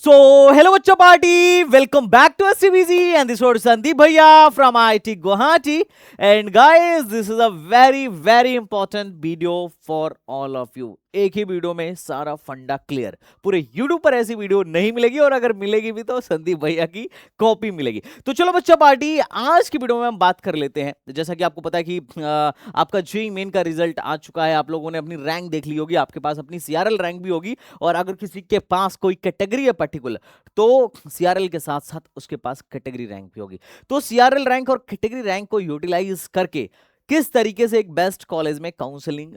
So, hello Bachcha Party, welcome back to STVZ and this is Sandeep Bhaiya from IIT Guwahati. And guys, this is a very important video for all of you. एक ही video में सारा फंडा clear. पूरे YouTube पर ऐसी video नहीं मिलेगी और अगर मिलेगी भी तो संदीप भैया की कॉपी मिलेगी। तो चलो बच्चा पार्टी, आज की वीडियो में हम बात कर लेते हैं। जैसा कि आपको पता है कि आपका जेईई मेन का रिजल्ट आ चुका है, आप लोगों ने अपनी रैंक देख ली होगी, आपके पास अपनी सीआरएल रैंक भी होगी और अगर किसी के पास कोई कैटेगरी है पर्टिकुलर तो सीआरएल के साथ साथ उसके पास कैटेगरी रैंक भी होगी। तो सीआरएल रैंक और कैटेगरी रैंक को यूटिलाइज करके किस तरीके से एक बेस्ट कॉलेज में काउंसलिंग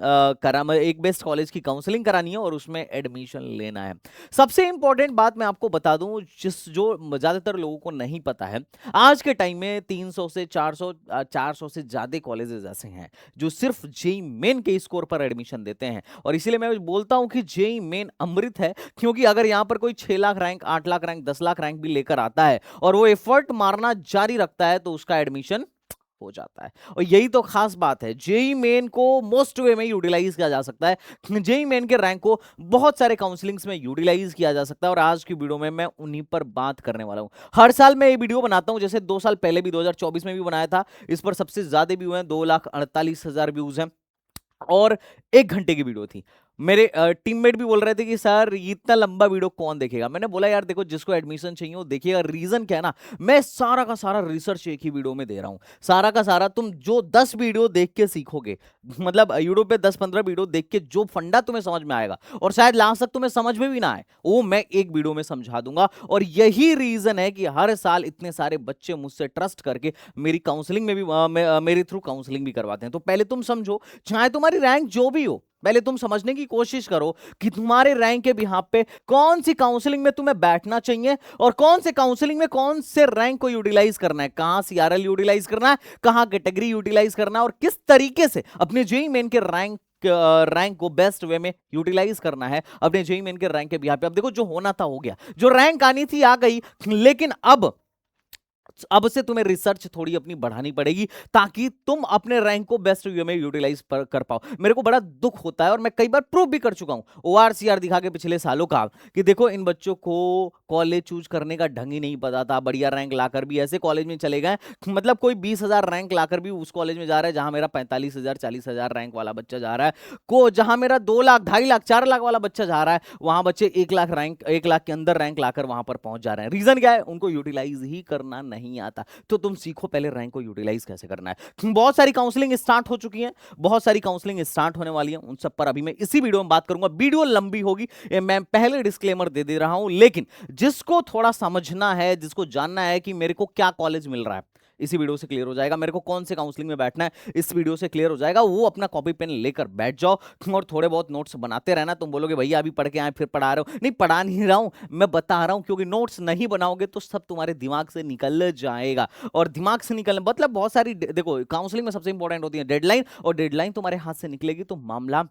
एक बेस्ट कॉलेज की काउंसलिंग करानी है और उसमें एडमिशन लेना है। सबसे इंपॉर्टेंट बात मैं आपको बता दूं, जो ज्यादातर लोगों को नहीं पता है, आज के टाइम में 300 से 400 से ज्यादा कॉलेजेस ऐसे हैं जो सिर्फ जेईई मेन के स्कोर पर एडमिशन देते हैं। और इसीलिए मैं बोलता हूं कि जेईई मेन अमृत है, क्योंकि अगर यहां पर कोई 6 lakh rank, 8 lakh rank, 10 lakh rank भी लेकर आता है और वो एफर्ट मारना जारी रखता है तो उसका एडमिशन हो जाता है। और यही तो खास बात है, जेईई मेन को मोस्ट वे में यूटिलाइज किया जा सकता है। जेईई मेन के रैंक को बहुत सारे काउंसलिंग्स में यूटिलाइज किया जा सकता है और आज की वीडियो में मैं उन्हीं पर बात करने वाला हूं। हर साल मैं ये वीडियो बनाता हूं, जैसे 2 साल पहले भी 2024 में भी बनाया था। इस पर सबसे ज्यादा व्यू हैं, 2,48,000 व्यूज हैं और 1 घंटे की वीडियो थी। मेरे टीममेट भी बोल रहे थे कि सर इतना लंबा वीडियो कौन देखेगा। मैंने बोला यार देखो, जिसको एडमिशन चाहिए वो देखिएगा। रीजन क्या है ना, मैं सारा का सारा रिसर्च एक ही वीडियो में दे रहा हूं। सारा का सारा तुम जो 10 वीडियो देख के सीखोगे, मतलब यूट्यूब पे 10-15 वीडियो देख के जो फंडा तुम्हें समझ में आएगा और शायद लास्ट तक तुम्हें समझ में भी ना आए, वो मैं एक वीडियो में समझा दूंगा। और यही रीजन है कि हर साल इतने सारे बच्चे मुझसे ट्रस्ट करके मेरी काउंसलिंग में भी मेरे थ्रू काउंसलिंग भी करवाते हैं। तो पहले तुम समझो, चाहे तुम्हारी रैंक जो भी हो, पहले तुम समझने की कोशिश करो कि तुम्हारे रैंक के बिहाफ पे कौन सी काउंसलिंग में तुम्हें बैठना चाहिए और कौन से काउंसलिंग में कौन से रैंक को यूटिलाइज करना है, कहां सीआरएल यूटिलाइज करना है, कहां कैटेगरी यूटिलाइज करना है और किस तरीके से अपने जेईई मेन के रैंक को बेस्ट वे में यूटिलाइज करना है अपने जेईई मेन के रैंक के बिहाफ पे। अब देखो, जो होना था हो गया, जो रैंक आनी थी आ गई, लेकिन अब से तुम्हें रिसर्च थोड़ी अपनी बढ़ानी पड़ेगी ताकि तुम अपने रैंक को बेस्ट वे में यूटिलाइज कर पाओ। मेरे को बड़ा दुख होता है और मैं कई बार प्रूव भी कर चुका हूं ओआरसीआर दिखा के पिछले सालों का, कि देखो इन बच्चों को कॉलेज चूज करने का ढंग ही नहीं पता था। बढ़िया रैंक लाकर भी ऐसे कॉलेज में चले गए, मतलब कोई 20,000 रैंक लाकर भी उस कॉलेज में जा रहा है जहां मेरा 45,000 40,000 रैंक वाला बच्चा जा रहा है, को जहां मेरा 2 लाख 2.5 लाख 4 लाख वाला बच्चा जा रहा है, वहां बच्चे 1 लाख के अंदर रैंक लाकर वहां पर पहुंच जा रहे हैं। रीजन क्या है? उनको यूटिलाइज ही करना नहीं आता। तो तुम सीखो पहले रैंक को यूटिलाइज कैसे करना है। बहुत सारी काउंसलिंग स्टार्ट हो चुकी है, बहुत सारी काउंसलिंग स्टार्ट होने वाली है, उन सब पर अभी मैं इसी वीडियो में बात करूंगा। वीडियो लंबी होगी, मैं पहले डिस्क्लेमर दे दे रहा हूं, लेकिन जिसको थोड़ा समझना है, जिसको जानना है कि मेरे को क्या कॉलेज मिल रहा है, इसी वीडियो से क्लियर हो जाएगा। मेरे को कौन से काउंसलिंग में बैठना है, इस वीडियो से क्लियर हो जाएगा। वो अपना कॉपी पेन लेकर बैठ जाओ और थोड़े बहुत नोट्स बनाते रहना। तुम बोलोगे भैया अभी पढ़ के आए फिर पढ़ा रहे हो, नहीं पढ़ा नहीं रहा हूं, मैं बता रहा हूं, क्योंकि नोट्स नहीं बनाओगे तो सब तुम्हारे दिमाग से निकल जाएगा। और दिमाग से निकलने मतलब बहुत सारी, देखो काउंसलिंग में सबसे इंपॉर्टेंट होती है डेडलाइन, और डेडलाइन तुम्हारे हाथ से निकलेगी तो मामला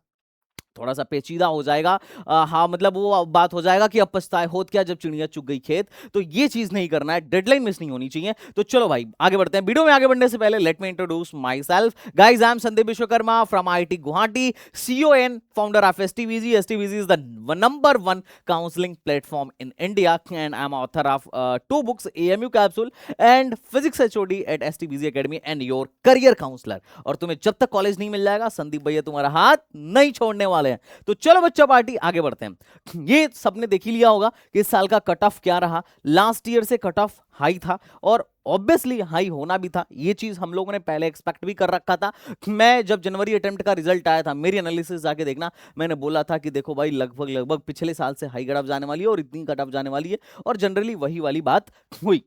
थोड़ा सा पेचीदा हो जाएगा। हाँ, मतलब वो बात हो जाएगा कि अब पछताए होत क्या जब चिड़िया चुग गई खेत। तो ये चीज नहीं करना है, डेडलाइन मिस नहीं होनी चाहिए। तो चलो भाई आगे बढ़ते हैं। वीडियो में आगे बढ़ने से पहले let me introduce my self. Guys, I am Sandeep Vishwakarma from IIT Guwahati, CON, founder of STVZ. STVZ is the number one counseling platform in India, and I'm author of 2 books, AMU Capsule and Physics HOD at STVZ Academy and your career counselor. और तुम्हें जब तक college नहीं मिल जाएगा, संदीप भैया तुम्हारा हाथ नहीं छोड़ने वाले हैं। तो चलो बच्चा पार्टी आगे बढ़ते हैं। ये सबने देख ही लिया होगा कि इस साल का कट ऑफ क्या रहा। लास्ट ईयर से कट ऑफ हाई था और ऑब्वियसली हाई होना भी था। ये चीज हम लोगों ने पहले एक्सपेक्ट भी कर रखा था। मैं जब जनवरी अटेम्प्ट का रिजल्ट आया था, मेरी एनालिसिस जाके देखना, मैंने बोला था कि देखो भाई लगभग पिछले साल से हाई कट ऑफ जाने वाली है और इतनी कट ऑफ जाने वाली है, और जनरली वही वाली बात हुई।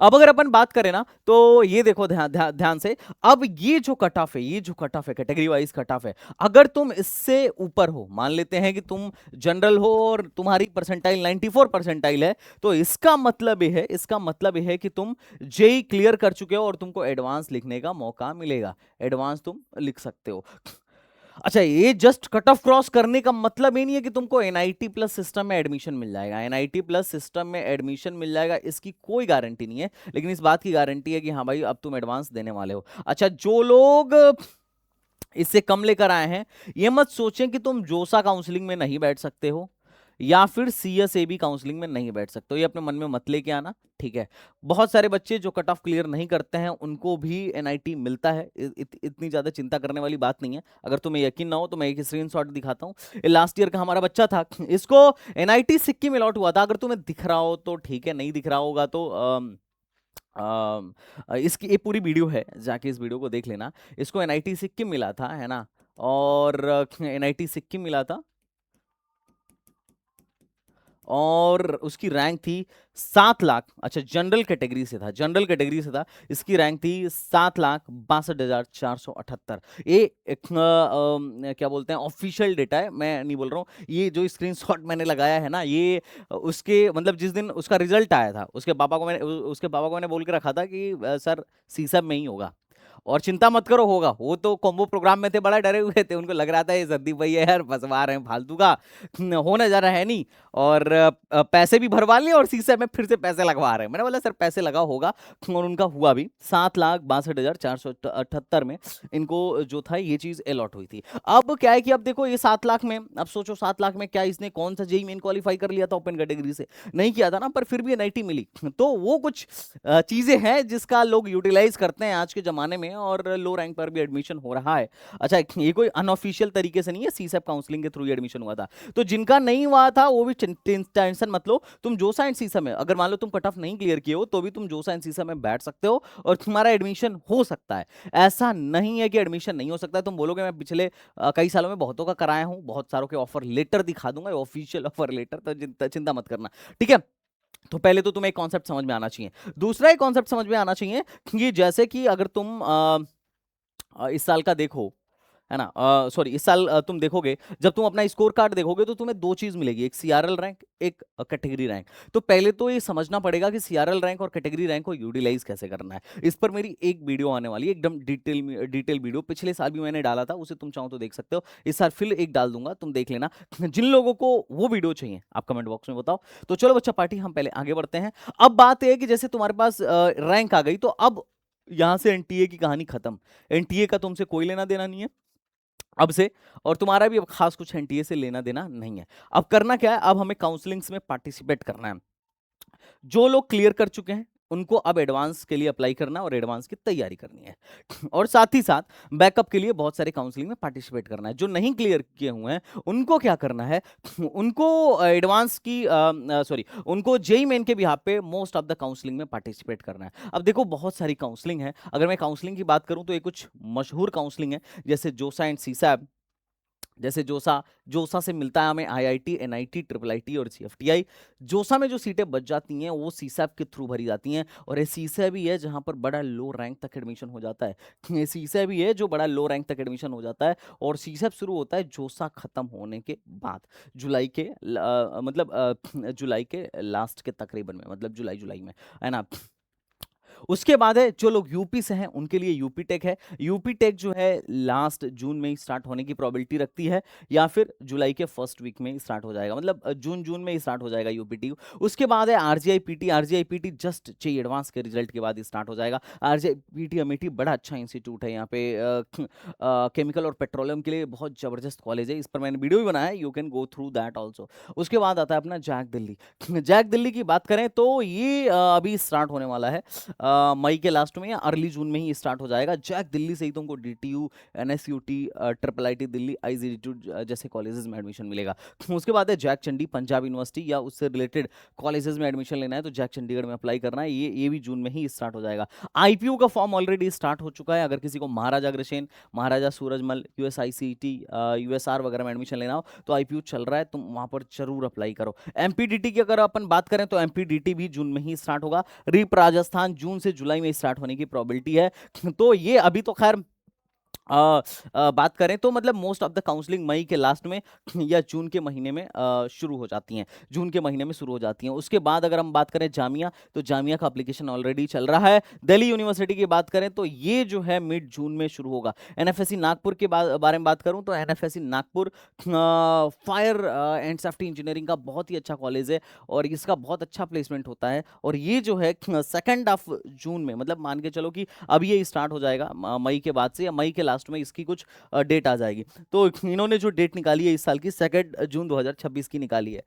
अब अगर अपन बात करें ना, तो ये देखो ध्यान से, अब ये जो कट ऑफ है, ये जो कट ऑफ है, कैटेगरी वाइज कट ऑफ है, अगर तुम इससे ऊपर हो, मान लेते हैं कि तुम जनरल हो और तुम्हारी परसेंटाइल 94 परसेंटाइल है, तो इसका मतलब ये है कि तुम जेई क्लियर कर चुके हो और तुमको एडवांस लिखने का मौका मिलेगा। एडवांस तुम लिख सकते हो। अच्छा, ये जस्ट कट ऑफ क्रॉस करने का मतलब ये नहीं है कि तुमको एनआईटी प्लस सिस्टम में एडमिशन मिल जाएगा। एनआईटी प्लस सिस्टम में एडमिशन मिल जाएगा, इसकी कोई गारंटी नहीं है, लेकिन इस बात की गारंटी है कि हाँ भाई अब तुम एडवांस देने वाले हो। अच्छा, जो लोग इससे कम लेकर आए हैं, ये मत सोचें कि तुम जोसा काउंसलिंग में नहीं बैठ सकते हो, या फिर CSAB काउंसलिंग में नहीं बैठ सकते हो। ये अपने मन में मत लेके आना, ठीक है। बहुत सारे बच्चे जो कट ऑफ क्लियर नहीं करते हैं उनको भी NIT मिलता है, इतनी ज्यादा चिंता करने वाली बात नहीं है। अगर तुम्हें यकीन ना हो तो मैं एक स्क्रीनशॉट दिखाता हूँ। लास्ट ईयर का हमारा बच्चा था, इसको NIT सिक्किम अलॉट हुआ था। अगर तुम्हें दिख रहा हो तो ठीक है, नहीं दिख रहा होगा तो इसकी ये पूरी वीडियो है, जाके इस वीडियो को देख लेना। इसको NIT सिक्किम मिला था, है ना, और NIT सिक्किम मिला था और उसकी रैंक थी 7 लाख। अच्छा, जनरल कैटेगरी से था, जनरल कैटेगरी से था। इसकी रैंक थी 7,62,478। ये क्या बोलते हैं, ऑफिशियल डेटा है, मैं नहीं बोल रहा हूँ। ये जो स्क्रीनशॉट मैंने लगाया है ना, ये उसके मतलब जिस दिन उसका रिजल्ट आया था उसके पापा को मैंने बोल के रखा था कि सर CSAB में ही होगा, और चिंता मत करो होगा। वो तो कॉम्बो प्रोग्राम में थे, बड़ा डरे हुए थे, उनको लग रहा था ये संदीप भाई है यार फंसवा रहे हैं फालतू का, होने जा रहा है नहीं। और पैसे भी भरवा लिए और CSAB में फिर से पैसे लगवा रहे हैं। मैंने बोला सर पैसे लगा होगा, और उनका हुआ भी। 7,62,478 में इनको जो था ये चीज अलॉट हुई थी। अब क्या है कि अब देखो ये 7 लाख में, अब सोचो 7 लाख में क्या इसने कौन सा JEE मेन क्वालिफाई कर लिया था ओपन कैटेगरी से, नहीं किया था ना, पर फिर भी NIT मिली। तो वो कुछ चीजें हैं जिसका लोग यूटिलाइज करते हैं आज के जमाने में, और लो रैंक पर भी एडमिशन हो रहा है। अच्छा, ये कोई अनऑफिशियल तरीके से नहीं है, CSAB काउंसलिंग के थ्रू एडमिशन हुआ था। तो जिनका नहीं हुआ था वो भी टेंशन मत लो। तुम जो साइंस CSAB में, अगर मान लो तुम कट ऑफ नहीं क्लियर किए हो तो भी तुम जो साइंस CSAB में बैठ सकते हो और तुम्हारा एडमिशन हो सकता है। ऐसा नहीं है कि एडमिशन नहीं हो सकता है। तुम बोलोगे मैं पिछले कई सालों में बहुतों का कराया हूं, बहुत सारों के ऑफर लेटर दिखा दूंगा, ऑफिशियल ऑफर लेटर, तो चिंता मत करना, ठीक है। तो पहले तो तुम्हें एक कॉन्सेप्ट समझ में आना चाहिए। दूसरा एक कॉन्सेप्ट समझ में आना चाहिए कि जैसे कि अगर तुम इस साल का देखो, है ना, सॉरी इस साल तुम देखोगे, जब तुम अपना स्कोर कार्ड देखोगे तो तुम्हें दो चीज मिलेगी, एक CRL रैंक, एक कैटेगरी रैंक। तो पहले तो ये समझना पड़ेगा कि CRL रैंक और कैटेगरी रैंक को यूटिलाइज कैसे करना है। इस पर मेरी एक वीडियो आने वाली है, एकदम डिटेल वीडियो। पिछले साल भी मैंने डाला था, उसे तुम चाहो तो देख सकते हो। इस साल फिर एक डाल दूंगा, तुम देख लेना। जिन लोगों को वो वीडियो चाहिए आप कमेंट बॉक्स में बताओ। तो चलो बच्चा पार्टी, हम पहले आगे बढ़ते हैं। अब बात यह है कि जैसे तुम्हारे पास रैंक आ गई तो अब यहां से NTA की कहानी खत्म। NTA का तुमसे कोई लेना देना नहीं है अब से, और तुम्हारा भी अब खास कुछ NTA से लेना देना नहीं है। अब करना क्या है, अब हमें काउंसलिंग्स में पार्टिसिपेट करना है। जो लोग क्लियर कर चुके हैं उनको अब एडवांस के लिए अप्लाई करना और एडवांस की तैयारी करनी है, और साथ ही साथ बैकअप के लिए बहुत सारे काउंसलिंग में पार्टिसिपेट करना है। जो नहीं क्लियर किए हुए हैं उनको क्या करना है, उनको एडवांस की सॉरी उनको JEE मेन के बिहाफ पे मोस्ट ऑफ द काउंसलिंग में पार्टिसिपेट करना है। अब देखो बहुत सारी काउंसलिंग है, अगर मैं काउंसलिंग की बात करूं तो ये कुछ मशहूर काउंसलिंग है, जैसे जोसा एंड CSAB। जैसे जोसा जोसा से मिलता है हमें IIT, NIT, IIIT और CFTI। जोसा में जो सीटें बच जाती हैं वो CSAB के थ्रू भरी जाती हैं, और ये CSAB ही है जहां पर बड़ा लो रैंक तक एडमिशन हो जाता है। ये CSAB ही है जो बड़ा लो रैंक तक एडमिशन हो जाता है, और CSAB शुरू होता है जोसा खत्म होने के बाद, जुलाई के जुलाई के लास्ट के तकरीबन में, मतलब जुलाई में, है ना। उसके बाद है जो लोग यूपी से हैं उनके लिए यूपी टेक है। यूपी टेक जो है लास्ट जून में ही स्टार्ट होने की प्रोबेबिलिटी रखती है, या फिर जुलाई के फर्स्ट वीक में ही स्टार्ट हो जाएगा, मतलब जून में ही स्टार्ट हो जाएगा यूपीटी। उसके बाद है आरजीआई पीटी जस्ट चाहिए एडवांस के रिजल्ट के बाद ही स्टार्ट हो जाएगा। आरजीआई अमेठी बड़ा अच्छा इंस्टीट्यूट है, यहाँ पे केमिकल और पेट्रोलियम के लिए बहुत जबरदस्त कॉलेज है, इस पर मैंने वीडियो भी बनाया है, you can go through that also. उसके बाद आता है अपना जैक दिल्ली। जैक दिल्ली की बात करें तो ये अभी स्टार्ट होने वाला है, मई के लास्ट में या अर्ली जून में ही स्टार्ट हो जाएगा। जैक दिल्ली से ही तुमको DTU, NSUT, IIIT Delhi, IGT जैसे कॉलेजेस में एडमिशन मिलेगा। उसके बाद है जैक चंडी, पंजाब यूनिवर्सिटी या उससे रिलेटेड कॉलेजेस में एडमिशन लेना है तो जैक चंडीगढ़ में अप्लाई करना है, ये भी जून में ही स्टार्ट हो जाएगा। IPU का फॉर्म ऑलरेडी स्टार्ट हो चुका है, अगर किसी को महाराजा अग्रसेन, महाराजा सूरजमल, USICT, USR वगैरह में एडमिशन लेना हो तो IPU चल रहा है, तुम वहां पर जरूर अप्लाई करो। MPDT की अगर अपन बात करें तो MPDT भी जून में ही स्टार्ट होगा। रिप राजस्थान जून से जुलाई में स्टार्ट होने की प्रोबेबिलिटी है। तो ये अभी तो खैर बात करें तो मतलब मोस्ट ऑफ द काउंसलिंग मई के लास्ट में या जून के महीने में शुरू हो जाती हैं, जून के महीने में शुरू हो जाती हैं। उसके बाद अगर हम बात करें जामिया, तो जामिया का एप्लीकेशन ऑलरेडी चल रहा है। दिल्ली यूनिवर्सिटी की बात करें तो ये जो है मिड जून में शुरू होगा। NFSC नागपुर के बारे में बात करूं तो NFSC Nagpur fire and safety engineering का बहुत ही अच्छा कॉलेज है, और इसका बहुत अच्छा प्लेसमेंट होता है, और ये जो है 2 ऑफ जून में, मतलब मान के चलो कि अब ये स्टार्ट हो जाएगा मई के बाद से या मई के लास्ट लास्ट में इसकी कुछ डेट आ जाएगी। तो इन्होंने जो डेट निकाली है इस साल की 2 जून 2026 की निकाली है।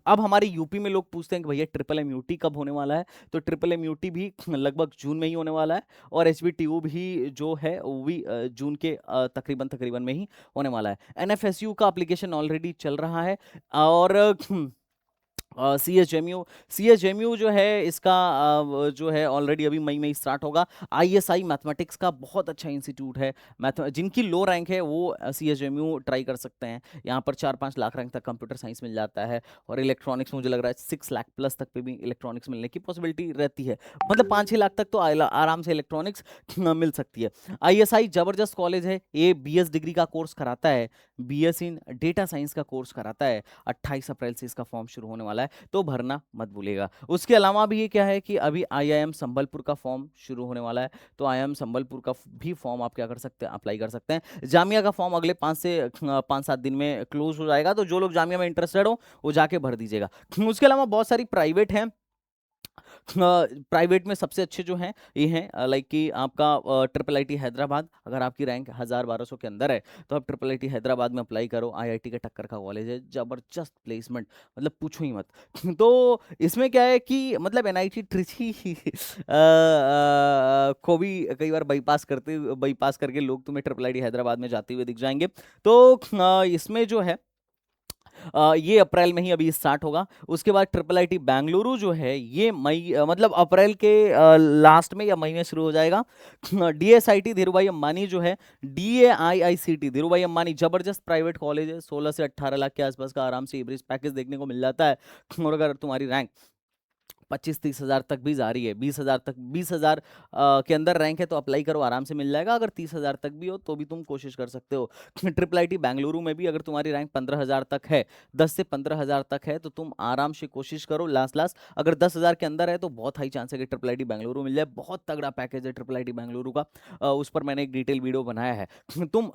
अब हमारे यूपी में लोग पूछते हैं कि भैया ट्रिपल एमयूटी कब होने वाला है, तो ट्रिपल एमयूटी भी लगभग जून में ही होने वाला है, और एचबीटीयू भी जो है वो भी जून के तकरीबन तकरीबन में ही होने वाला है। एनएफएसयू का एप्लीकेशन ऑलरेडी चल रहा है, और सी एच एम यू जो है इसका जो है ऑलरेडी अभी मई में स्टार्ट होगा। आईएसआई मैथमेटिक्स का बहुत अच्छा इंस्टीट्यूट है, मैथ जिनकी लो रैंक है वो C H M U try कर सकते हैं। यहाँ पर 4-5 लाख रैंक तक कंप्यूटर साइंस मिल जाता है, और इलेक्ट्रॉनिक्स मुझे लग रहा है 6 लाख प्लस तक पे भी इलेक्ट्रॉनिक्स मिलने की पॉसिबिलिटी रहती है। मतलब 5-6 लाख तक तो आराम से इलेक्ट्रॉनिक्स मिल सकती है। आईएसआई जबरदस्त कॉलेज है, ये बीएस डिग्री का कोर्स कराता है, बीएस इन डेटा साइंस का कोर्स कराता है। 28 अप्रैल से इसका फॉर्म शुरू होने वाला है, तो भरना मत भूलिएगा। उसके अलावा भी ये क्या है कि अभी आईआईएम संबलपुर का फॉर्म शुरू होने वाला है, तो आईआईएम संबलपुर का भी फॉर्म आप क्या कर सकते हैं, अप्लाई कर सकते हैं। जामिया का फॉर्म अगले 5 से 7 दिन में क्लोज हो जाएगा, तो जो लोग जामिया में इंटरेस्टेड हो वो जाके भर दीजिएगा। उसके अलावा बहुत सारी प्राइवेट हैं। प्राइवेट में सबसे अच्छे जो हैं ये हैं लाइक कि आपका ट्रिपल आईटी हैदराबाद, अगर आपकी रैंक 1000-1200 के अंदर है तो आप ट्रिपल आईटी हैदराबाद में अप्लाई करो। आईआईटी के टक्कर का कॉलेज है, जबरदस्त प्लेसमेंट, मतलब पूछो ही मत। तो इसमें क्या है कि मतलब एनआईटी ट्रिची को भी कई बार बाईपास करके लोग तुम्हें ट्रिपल आईटी हैदराबाद में जाते हुए दिख जाएंगे। तो इसमें जो है ये अप्रैल में ही अभी स्टार्ट होगा। उसके बाद ट्रिपल आईटी बेंगलुरु जो है ये मई मतलब अप्रैल के लास्ट में या मई में शुरू हो जाएगा। डीएसआईटी धीरूभाई अंबानी जो है, डीएआईआईसीटी धीरूभाई अंबानी, जबरदस्त प्राइवेट कॉलेज है, 16 से 18 लाख के आसपास का आराम से एवरेज पैकेज देखने को मिल जाता है। और अगर तुम्हारी रैंक 25-30 हज़ार तक भी जा रही है, 20 हज़ार के अंदर रैंक है तो अप्लाई करो, आराम से मिल जाएगा। अगर 30 हज़ार तक भी हो तो भी तुम कोशिश कर सकते हो। ट्रिपल आईटी बेंगलुरु में भी अगर तुम्हारी रैंक 15 हज़ार तक है, 10 से 15 हज़ार तक है, तो तुम आराम से कोशिश करो। लास्ट अगर 10 हज़ार के अंदर है तो बहुत हाई चांस है कि ट्रिपल आईटी बेंगलुरु मिल जाए। बहुत तगड़ा पैकेज है ट्रिपल आईटी बेंगलुरु का, उस पर मैंने एक डिटेल वीडियो बनाया है। तुम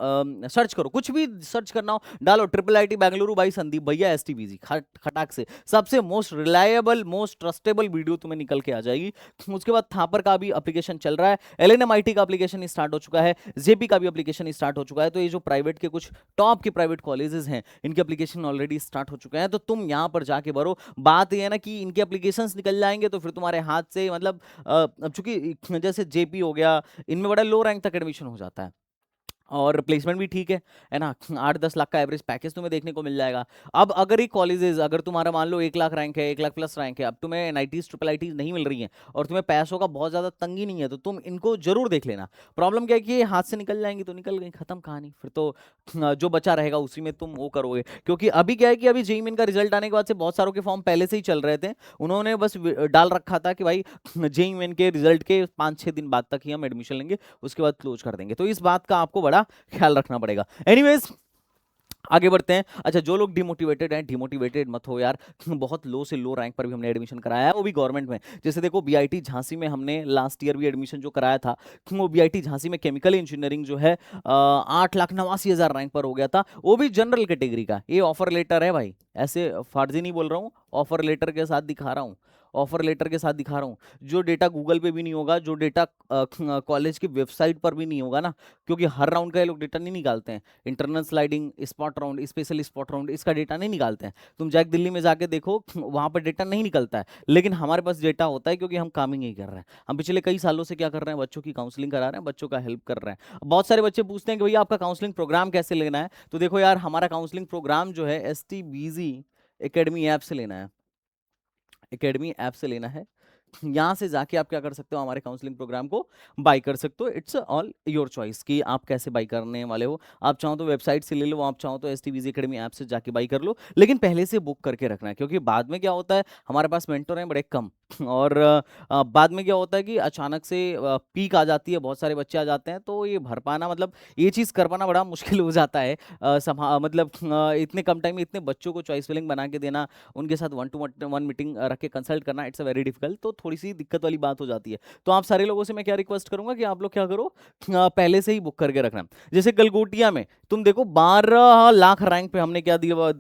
सर्च करो, कुछ भी सर्च करना हो डालो triple IT Bengaluru by Sandeep भैया एसटीबीजी, खटाक से सबसे most reliable most trustable video तुम्हें निकल के आ जाएगी। उसके बाद थापर का भी एप्लीकेशन चल रहा है, एलएनएमआईटी का एप्लीकेशन स्टार्ट हो चुका है, जेपी का भी एप्लीकेशन स्टार्ट हो चुका है। तो ये जो प्राइवेट के कुछ टॉप के प्राइवेट कॉलेजेस हैं इनके एप्लीकेशन ऑलरेडी स्टार्ट हो चुके हैं, तो तुम यहां पर जाके भरो। बात ये है ना कि इनके एप्लीकेशंस निकल जाएंगे तो फिर तुम्हारे हाथ से मतलब अब चूंकि जैसे जेपी हो गया, इनमें बड़ा लो रैंक तक एडमिशन हो जाता है और प्लेसमेंट भी ठीक है ना। 8-10 लाख का एवरेज पैकेज तुम्हें देखने को मिल जाएगा। अब अगर ये कॉलेजेस, अगर तुम्हारा मान लो 1 लाख रैंक है, 1 लाख प्लस रैंक है, अब तुम्हें एनआईटीज ट्रिपल आईटीज नहीं मिल रही हैं और तुम्हें पैसों का बहुत ज़्यादा तंगी नहीं है, तो तुम इनको जरूर देख लेना। प्रॉब्लम क्या है कि ये हाथ से निकल जाएंगी तो निकल गई, खत्म कहानी। फिर तो जो बचा रहेगा उसी में तुम वो करोगे, क्योंकि अभी क्या है कि अभी जेईई मेन का रिजल्ट आने के बाद से बहुत सारों के फॉर्म पहले से ही चल रहे थे। उन्होंने बस डाल रखा था कि भाई जेईई मेन के रिजल्ट के 5-6 दिन बाद तक ही हम एडमिशन लेंगे, उसके बाद क्लोज कर देंगे। तो इस बात का आपको बड़ा ख्याल रखना पड़ेगा। एनीवेज आगे बढ़ते हैं। अच्छा, जो लोग डिमोटिवेटेड हैं, डिमोटिवेटेड मत हो यार। बहुत लो से लो रैंक पर भी हमने एडमिशन कराया है, वो भी गवर्नमेंट में। जैसे देखो बीआईटी झांसी में हमने लास्ट ईयर भी एडमिशन जो कराया था, वो बीआईटी झांसी में केमिकल इंजीनियरिंग जो है 8,89,000 रैंक पर हो गया था, वो भी जनरल कैटेगरी का। ये ऑफर लेटर है भाई, ऐसे फार्जी नहीं बोल रहा हूँ, ऑफर लेटर के साथ दिखा रहा हूँ, ऑफर लेटर के साथ दिखा रहा हूँ। जो डेटा गूगल पे भी नहीं होगा, जो डेटा कॉलेज की वेबसाइट पर भी नहीं होगा ना, क्योंकि हर राउंड का ये लोग डेटा नहीं निकालते हैं। Internal sliding, spot round, special spot round, इसका डेटा नहीं निकालते हैं। तुम जाके दिल्ली में जाके देखो, वहां पर डेटा नहीं निकलता है, लेकिन हमारे पास डेटा होता है, क्योंकि हम काम ही नहीं कर रहे हैं। हम पिछले कई सालों से क्या कर रहे हैं, बच्चों की काउंसलिंग करा रहे हैं, बच्चों का हेल्प कर रहे हैं। बहुत सारे बच्चे पूछते हैं कि भैया आपका काउंसलिंग प्रोग्राम कैसे लेना है, तो देखो यार, हमारा काउंसलिंग प्रोग्राम जो है STBZ एकेडमी ऐप से लेना है, एकेडमी ऐप से लेना है। यहाँ से जाके आप क्या कर सकते हो, हमारे काउंसलिंग प्रोग्राम को बाय कर सकते हो। इट्स ऑल योर चॉइस कि आप कैसे बाय करने वाले हो। आप चाहो तो वेबसाइट से ले लो, आप चाहो तो STBZ एकेडमी ऐप से जाके बाय कर लो, लेकिन पहले से बुक करके रखना है, क्योंकि बाद में क्या होता है, हमारे पास मेंटर हैं बड़े कम, और बाद में क्या होता है कि अचानक से पीक आ जाती है, बहुत सारे बच्चे आ जाते हैं, तो ये भर पाना, मतलब ये चीज़ कर पाना बड़ा मुश्किल हो जाता है। मतलब इतने कम टाइम में इतने बच्चों को चॉइस फिलिंग बना के देना, उनके साथ 1-to-1 मीटिंग रख के कंसल्ट करना, इट्स अ वेरी डिफिकल्ट। तो थोड़ी सी दिक्कत वाली बात हो जाती है। तो आप सारे लोगों से मैं क्या रिक्वेस्ट करूंगा कि आप लोग क्या करो, पहले से ही बुक करके रखना। जैसे गलगोटिया में तुम देखो 12 लाख रैंक पे हमने क्या दिलवा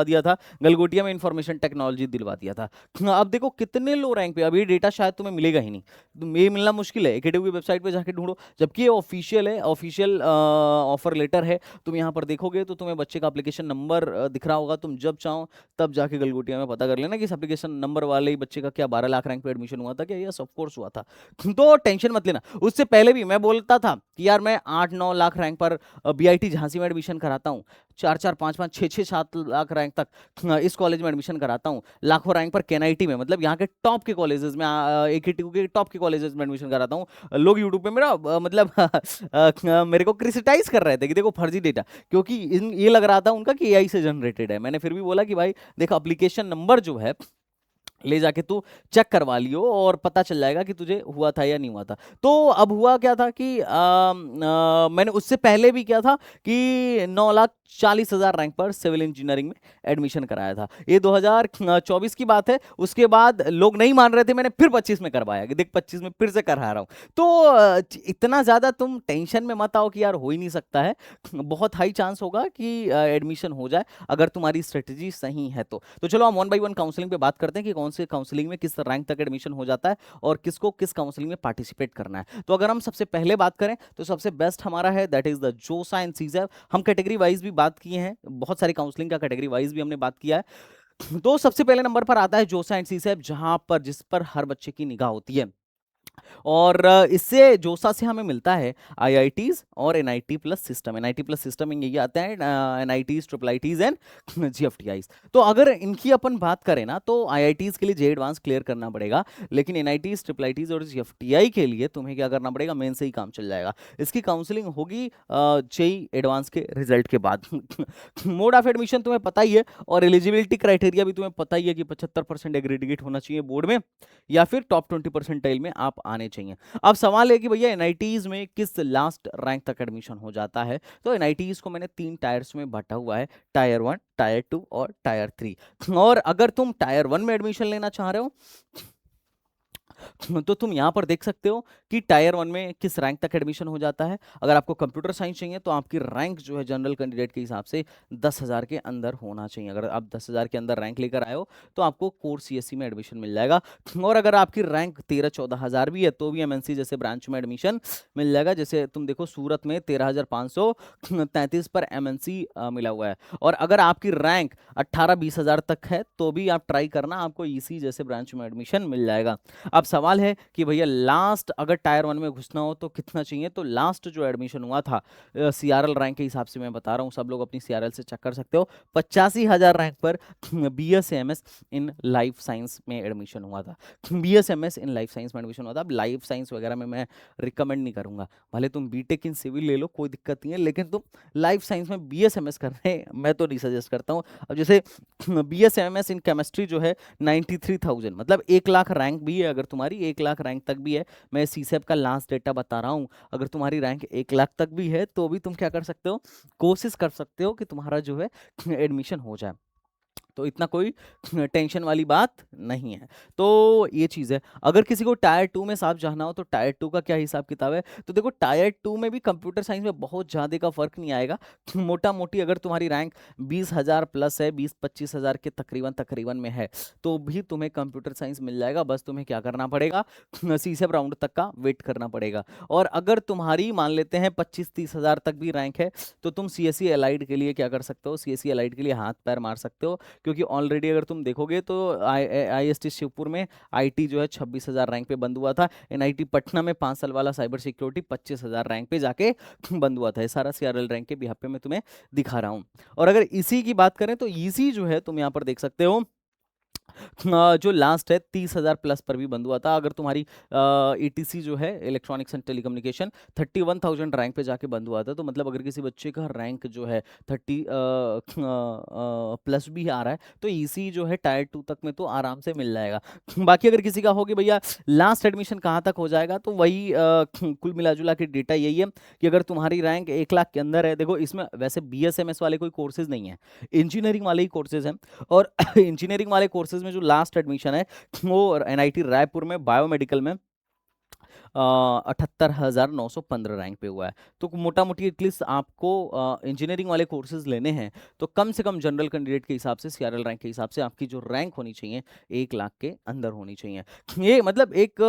दिया था, गलगोटिया में इंफॉर्मेशन टेक्नोलॉजी दिलवा दिया था। अब देखो कितने लो रैंक पे, अब ये डेटा शायद तुम्हें मिलेगा ही नहीं, तो ये मिलना मुश्किल है, एकेडमी की वेबसाइट पे जाके ढूंढो, जबकि ये ऑफिशियल है, ऑफिशियल ऑफर लेटर है। तुम यहाँ पर देखोगे तो तुम्हें बच्चे का एप्लीकेशन नंबर दिख रहा होगा, तुम जब चाहो तब जाके गलगोटिया में पता कर लेना कि इस एप्लीकेशन नंबर वाले ही बच्चे का क्या 12 लाख रैंक पे एडमिशन हुआ था क्या, यस ऑफ कोर्स हुआ था। तो टेंशन मत लेना। उससे पहले भी मैं बोलता था कि यार मैं 8-9 लाख रैंक पर बीआईटी झांसी में एडमिशन कराता हूँ, 4-4 5-5 6-6 7 लाख रैंक तक इस कॉलेज में एडमिशन कराता हूँ, लाखों रैंक पर केएनआईटी में, मतलब यहाँ के टॉप के कॉलेजेस में, एकेटीयू के टॉप के कॉलेजेस में एडमिशन कराता हूँ। लोग यूट्यूब पे मेरा मतलब मेरे को क्रिटिसाइज कर रहे थे कि देखो फर्जी डेटा, क्योंकि ये लग रहा था उनका कि एआई से जनरेटेड है। मैंने फिर भी बोला कि भाई देखो एप्लीकेशन नंबर जो है ले जाके तू चेक करवा लियो और पता चल जाएगा कि तुझे हुआ था या नहीं हुआ था। तो अब हुआ क्या था कि मैंने उससे पहले भी क्या था कि 9,40,000 रैंक पर सिविल इंजीनियरिंग में एडमिशन कराया था, ये 2024 की बात है। उसके बाद लोग नहीं मान रहे थे, मैंने फिर 25 में करवाया कि देख 25 में फिर से करा रहा हूँ। तो इतना ज़्यादा तुम टेंशन में मत आओ कि यार हो ही नहीं सकता है, बहुत हाई चांस होगा कि एडमिशन हो जाए अगर तुम्हारी स्ट्रेटेजी सही है तो चलो हम 1 बाई 1 काउंसलिंग पे बात करते हैं कि कौन से काउंसलिंग में किस रैंक तक एडमिशन हो जाता है और किसको किस काउंसलिंग में पार्टिसिपेट करना है। तो अगर हम सबसे पहले बात करें तो सबसे बेस्ट हमारा है दैट इज द जोसा एंड सीजैप। हम कैटेगरी वाइज भी बात किए हैं, बहुत सारी काउंसलिंग का कैटेगरी वाइज भी हमने बात किया है। तो सबसे पहले नंबर पर आता है जोसा एंड सीजैप, जहां पर जिस पर हर बच्चे की निगाह होती है, और इससे जोसा से हमें मिलता है आईआईटीज और NIT plus system. NIT plus system में यही आता है, एनआईटीज, ट्रिपल आईटीज एंड जीएफटीआईज। तो अगर इनकी अपन बात करें ना तो आईआईटीज के लिए जे एडवांस क्लियर करना पड़ेगा, लेकिन एनआईटीज, ट्रिपल आईटीज और जीएफटीआई के लिए तुम्हें क्या करना पड़ेगा, मेन से ही काम चल जाएगा। इसकी काउंसलिंग होगी जेई एडवांस के रिजल्ट के बाद। मोड ऑफ एडमिशन तुम्हें पता ही है और एलिजिबिलिटी क्राइटेरिया भी तुम्हें पता ही है कि 75% एग्रीडिएट होना चाहिए बोर्ड में या फिर टॉप 20 परसेंटाइल में आप आने चाहिए। अब सवाल है कि भैया एनआईटीज में किस लास्ट रैंक तक एडमिशन हो जाता है। तो एनआईटीज को मैंने 3 टायर्स में बांटा हुआ है, टायर 1, टायर 2 और टायर 3। और अगर तुम टायर 1 में एडमिशन लेना चाह रहे हो तो तुम यहां पर देख सकते हो कि टायर 1 में किस रैंक तक एडमिशन हो जाता है। अगर आपको कंप्यूटर साइंस चाहिए तो आपकी रैंक जो है जनरल कैंडिडेट के हिसाब से 10,000 के अंदर होना चाहिए। अगर आप 10,000 के अंदर रैंक लेकर आए हो तो आपको कोर सीएससी में एडमिशन मिल जाएगा। और अगर आपकी रैंक 13-14,000 भी है तो भी एमएनसी जैसे ब्रांच में एडमिशन मिल जाएगा। जैसे तुम देखो सूरत में 13,533 पर एमएनसी मिला हुआ है। और अगर आपकी रैंक 18-20,000 तक है तो भी आप ट्राई करना, आपको ईसी जैसे ब्रांच में एडमिशन मिल जाएगा। अब सवाल है कि भैया लास्ट अगर टायर 1 में घुसना हो तो कितना चाहिए। तो लास्ट जो एडमिशन हुआ था सीआरएल रैंक के हिसाब से मैं बता रहा हूँ, सब लोग अपनी सीआरएल से चेक कर सकते हो, 85,000 रैंक पर बीएसएमएस इन लाइफ साइंस में एडमिशन हुआ था। बीएसएमएस इन लाइफ साइंस में एडमिशन हुआ था। अब लाइफ साइंस वगैरह में मैं रिकमेंड नहीं करूंगा, भले तुम बीटेक इन सिविल ले लो कोई दिक्कत नहीं है, लेकिन तुम लाइफ साइंस में बीएसएमएस करने मैं तो नहीं सजेस्ट करता हूँ। अब जैसे बीएसएमएस इन केमिस्ट्री जो है 93,000, मतलब 1 लाख रैंक भी है, अगर तुम्हारी 1 लाख रैंक तक भी है, मैं सीसेप का लास्ट डेटा बता रहा हूँ, अगर तुम्हारी रैंक 1 लाख तक भी है तो भी तुम क्या कर सकते हो, कोशिश कर सकते हो कि तुम्हारा जो है एडमिशन हो जाए। तो इतना कोई टेंशन वाली बात नहीं है। तो ये चीज़ है। अगर किसी को टायर 2 में साफ जाना हो तो टायर 2 का क्या हिसाब किताब है। तो देखो टायर 2 में भी कंप्यूटर साइंस में बहुत ज़्यादा का फर्क नहीं आएगा। मोटा मोटी अगर तुम्हारी रैंक 20,000 प्लस है, 20-25,000 के तकरीबन में है, तो भी तुम्हें कंप्यूटर साइंस मिल जाएगा। बस तुम्हें क्या करना पड़ेगा, सीसेप राउंड तक का वेट करना पड़ेगा। और अगर तुम्हारी मान लेते हैं 25-30,000 तक भी रैंक है तो तुम सीएससी एलाइड के लिए क्या कर सकते हो, सीएससी एलाइड के लिए हाथ पैर मार सकते हो, क्योंकि ऑलरेडी अगर तुम देखोगे तो आईएसटी शिवपुर में आईटी जो है 26,000 रैंक पे बंद हुआ था। एनआईटी पटना में 5 साल वाला साइबर सिक्योरिटी 25,000 रैंक पे जाके बंद हुआ था। ये सारा सीआरएल रैंक के बिहाफ पे मैं तुम्हें दिखा रहा हूँ। और अगर इसी की बात करें तो इसी जो है तुम यहाँ पर देख सकते हो जो लास्ट है 30,000 प्लस पर भी बंद हुआ था। अगर तुम्हारी ईटीसी जो है इलेक्ट्रॉनिक्स एंड टेलीकम्युनिकेशन 31,000 रैंक पे जाके बंद हुआ था। तो मतलब अगर किसी बच्चे का रैंक जो है 30 प्लस भी आ रहा है तो ईसी जो है टायर 2 तक में तो आराम से मिल जाएगा। बाकी अगर किसी का हो कि भैया लास्ट एडमिशन कहाँ तक हो जाएगा, तो वही कुल मिला जुला के डेटा यही है कि अगर तुम्हारी रैंक 1 लाख के अंदर है, देखो इसमें वैसे बीएसएमएस वाले कोई कोर्सेज नहीं है, इंजीनियरिंग वाले ही कोर्सेज हैं। और इंजीनियरिंग वाले कोर्सेज में जो लास्ट एडमिशन है वो एनआईटी रायपुर में बायोमेडिकल में 78,915 रैंक पे हुआ है। तो मोटा मोटी एटलीस्ट आपको इंजीनियरिंग वाले कोर्सेज लेने हैं तो कम से कम जनरल कैंडिडेट के हिसाब से, सीआरएल रैंक के हिसाब से आपकी जो रैंक होनी चाहिए 1 लाख के अंदर होनी चाहिए। ये मतलब एक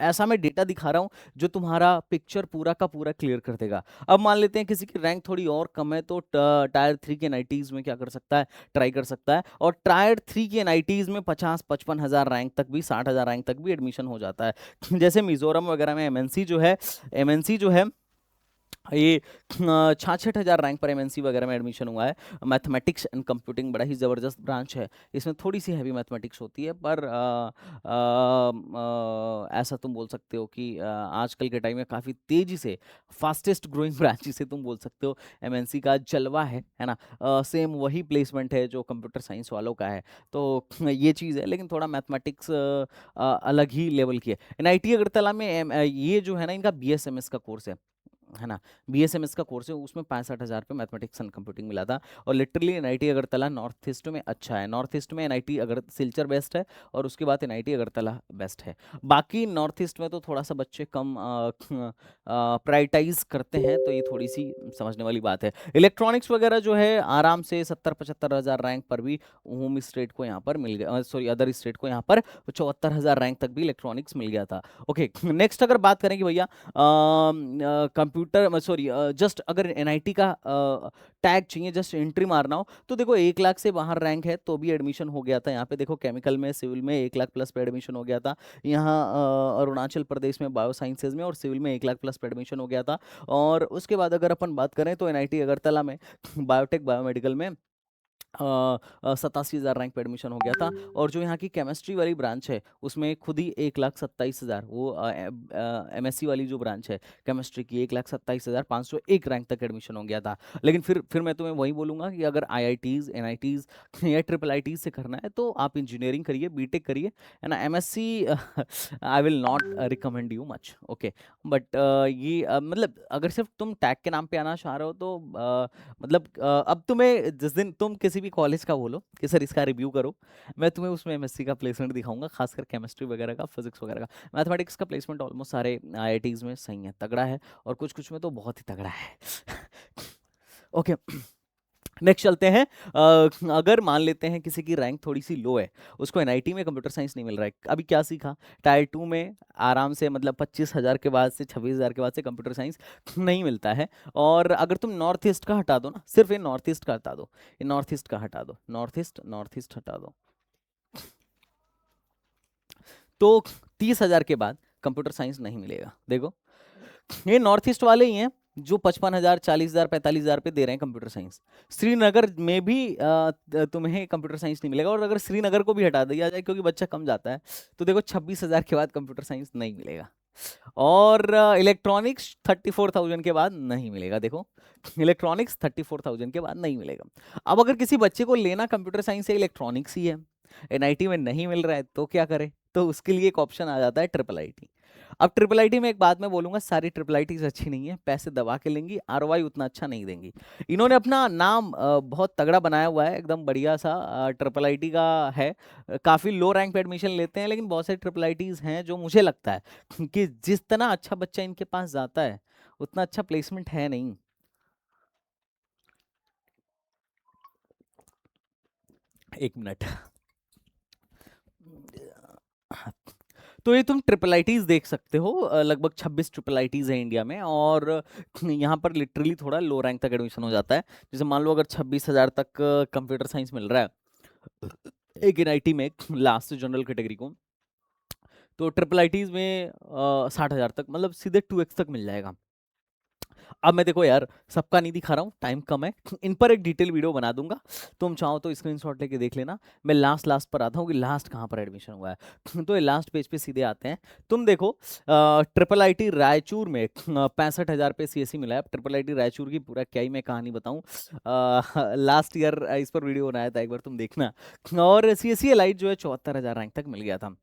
ऐसा मैं डेटा दिखा रहा हूँ जो तुम्हारा पिक्चर पूरा का पूरा क्लियर कर देगा। अब मान लेते हैं किसी की रैंक थोड़ी और कम है तो टायर 3 के एनआईटीज में क्या कर सकता है, ट्राई कर सकता है। और टायर 3 के एनआईटीज में 50-55 हज़ार रैंक तक भी, 60 हज़ार रैंक तक भी एडमिशन हो जाता है। जैसे मिजोरम वगैरह में एमएनसी जो है ये 66 हज़ार रैंक पर एमएनसी वगैरह में एडमिशन हुआ है। मैथमेटिक्स एंड कंप्यूटिंग बड़ा ही ज़बरदस्त ब्रांच है, इसमें थोड़ी सी हैवी मैथमेटिक्स होती है, पर ऐसा तुम बोल सकते हो कि आजकल के टाइम में काफ़ी तेज़ी से फास्टेस्ट ग्रोइंग ब्रांच जिसे तुम बोल सकते हो एमएनसी का जलवा है ना। सेम वही प्लेसमेंट है जो कंप्यूटर साइंस वालों का है, तो ये चीज़ है। लेकिन थोड़ा मैथमेटिक्स अलग ही लेवल की है। एनआईटी अगरतला में ये जो है ना, इनका बीएसएमएस का कोर्स है ना, बीएसएमएस का कोर्स है, उसमें 65 हज़ार पे मैथमेटिक्स एंड कंप्यूटिंग मिला था। और literally NIT Agartala north east में अच्छा है। नॉर्थ ईस्ट में एनआईटी अगर सिलचर बेस्ट है और उसके बाद एनआईटी अगरतला बेस्ट है। बाकी नॉर्थ ईस्ट में तो थोड़ा सा बच्चे कम प्रायोरिटाइज करते हैं, तो ये थोड़ी सी समझने वाली बात है। इलेक्ट्रॉनिक्स वगैरह जो है आराम से 70-75 हज़ार रैंक पर भी होम स्टेट को यहाँ पर मिल गया, सॉरी अदर स्टेट को यहाँ पर 74 हज़ार रैंक तक भी इलेक्ट्रॉनिक्स मिल गया था। ओके, नेक्स्ट अगर बात करें कि भैया कंप्यूटर, सॉरी जस्ट अगर एनआईटी का टैग चाहिए, जस्ट एंट्री मारना हो, तो देखो 1 लाख से बाहर रैंक है तो भी एडमिशन हो गया था। यहाँ पे देखो केमिकल में, सिविल में 1 लाख प्लस पे एडमिशन हो गया था। यहाँ अरुणाचल प्रदेश में बायो साइंसेज में और सिविल में 1 लाख प्लस पे एडमिशन हो गया था। और उसके बाद अगर अपन बात करें तो एनआईटी अगरतला में बायोटेक बायोमेडिकल में 87 हज़ार रैंक पे एडमिशन हो गया था। और जो यहाँ की केमिस्ट्री वाली ब्रांच है उसमें खुद ही 1,27,000, वो एमएससी वाली जो ब्रांच है केमिस्ट्री की, 1,27,501 रैंक तक एडमिशन हो गया था। लेकिन फिर मैं तुम्हें वही बोलूँगा कि अगर आईआईटीज, एनआईटीज या ट्रिपल आईटीज से करना है तो आप इंजीनियरिंग करिए, बीटेक करिए, है ना। MSc I will not recommend you much, okay. But ये मतलब अगर सिर्फ तुम टैग के नाम पे आना चाह रहे हो तो मतलब अब तुम्हें जिस दिन तुम किसी भी कॉलेज का बोलो कि सर इसका रिव्यू करो, मैं तुम्हें उसमें एमएससी का प्लेसमेंट दिखाऊंगा, खासकर केमिस्ट्री वगैरह का, फिजिक्स वगैरह का। मैथमेटिक्स का प्लेसमेंट ऑलमोस्ट सारे आईआईटीज में सही है, तगड़ा है, और कुछ कुछ में तो बहुत ही तगड़ा है। ओके, नेक्स्ट चलते हैं। अगर मान लेते हैं किसी की रैंक थोड़ी सी लो है, उसको एनआईटी में कंप्यूटर साइंस नहीं मिल रहा है, अभी क्या सीखा, टायर 2 में आराम से मतलब 25 हज़ार के बाद से, 26 हज़ार के बाद से कंप्यूटर साइंस नहीं मिलता है। और अगर तुम नॉर्थ ईस्ट का हटा दो ना, सिर्फ ये नॉर्थ ईस्ट का हटा दो, ये नॉर्थ ईस्ट का हटा दो, नॉर्थ ईस्ट हटा दो, तो 30 हज़ार के बाद कंप्यूटर साइंस नहीं मिलेगा। देखो ये नॉर्थ ईस्ट वाले ही हैं जो 55 हज़ार, 40 हज़ार, 45 हज़ार पे दे रहे हैं कंप्यूटर साइंस। श्रीनगर में भी तुम्हें कंप्यूटर साइंस नहीं मिलेगा। और अगर श्रीनगर को भी हटा दिया जाए क्योंकि बच्चा कम जाता है, तो देखो 26 हज़ार के बाद कंप्यूटर साइंस नहीं मिलेगा। और इलेक्ट्रॉनिक्स 34,000 के बाद नहीं मिलेगा। देखो इलेक्ट्रॉनिक्स 34,000 के बाद नहीं मिलेगा। अब अगर किसी बच्चे को लेना कंप्यूटर साइंस या इलेक्ट्रॉनिक्स ही है, एनआईटी में नहीं मिल रहा है, तो क्या करे, तो उसके लिए एक ऑप्शन आ जाता है ट्रिपल आईटी। अब ट्रिपल आईटी में एक बात मैं बोलूंगा, सारी ट्रिपल आईटीज अच्छी नहीं है, पैसे दबा के लेंगी, आरओआई उतना अच्छा नहीं देंगी। इन्होंने अपना नाम बहुत तगड़ा बनाया हुआ है, एकदम बढ़िया सा ट्रिपल आईटी का है। काफी लो रैंक पे एडमिशन लेते हैं, लेकिन बहुत सारी ट्रिपल आईटीज हैं जो मुझे लगता है कि जिस तरह अच्छा बच्चा इनके पास जाता है उतना अच्छा प्लेसमेंट है नहीं। एक मिनट, तो ये तुम ट्रिपल आईटीज देख सकते हो, लगभग 26 ट्रिपल आईटीज है इंडिया में। और यहाँ पर लिटरली थोड़ा लो रैंक तक एडमिशन हो जाता है। जैसे मान लो अगर 26 हज़ार तक कंप्यूटर साइंस मिल रहा है एक एनआईटी में लास्ट जनरल कैटेगरी को, तो ट्रिपल आईटीज में 60 हज़ार तक, मतलब सीधे 2x तक मिल जाएगा। अब मैं देखो यार सबका नहीं दिखा रहा हूँ, टाइम कम है, इन पर एक डिटेल वीडियो बना दूंगा, तुम चाहो तो स्क्रीनशॉट लेके देख लेना। मैं लास्ट पर आता हूँ कि लास्ट कहाँ पर एडमिशन हुआ है। तो ये लास्ट पेज पे सीधे आते हैं। तुम देखो ट्रिपल आईटी रायचूर में 65 हज़ार पे सीएससी मिला है। ट्रिपल आईटी रायचूर की पूरा क्या ही मैं कहानी बताऊँ, लास्ट ईयर इस पर वीडियो बनाया था, एक बार तुम देखना। और सीएससी एलाइट जो है 74 हज़ार रैंक तक मिल गया था।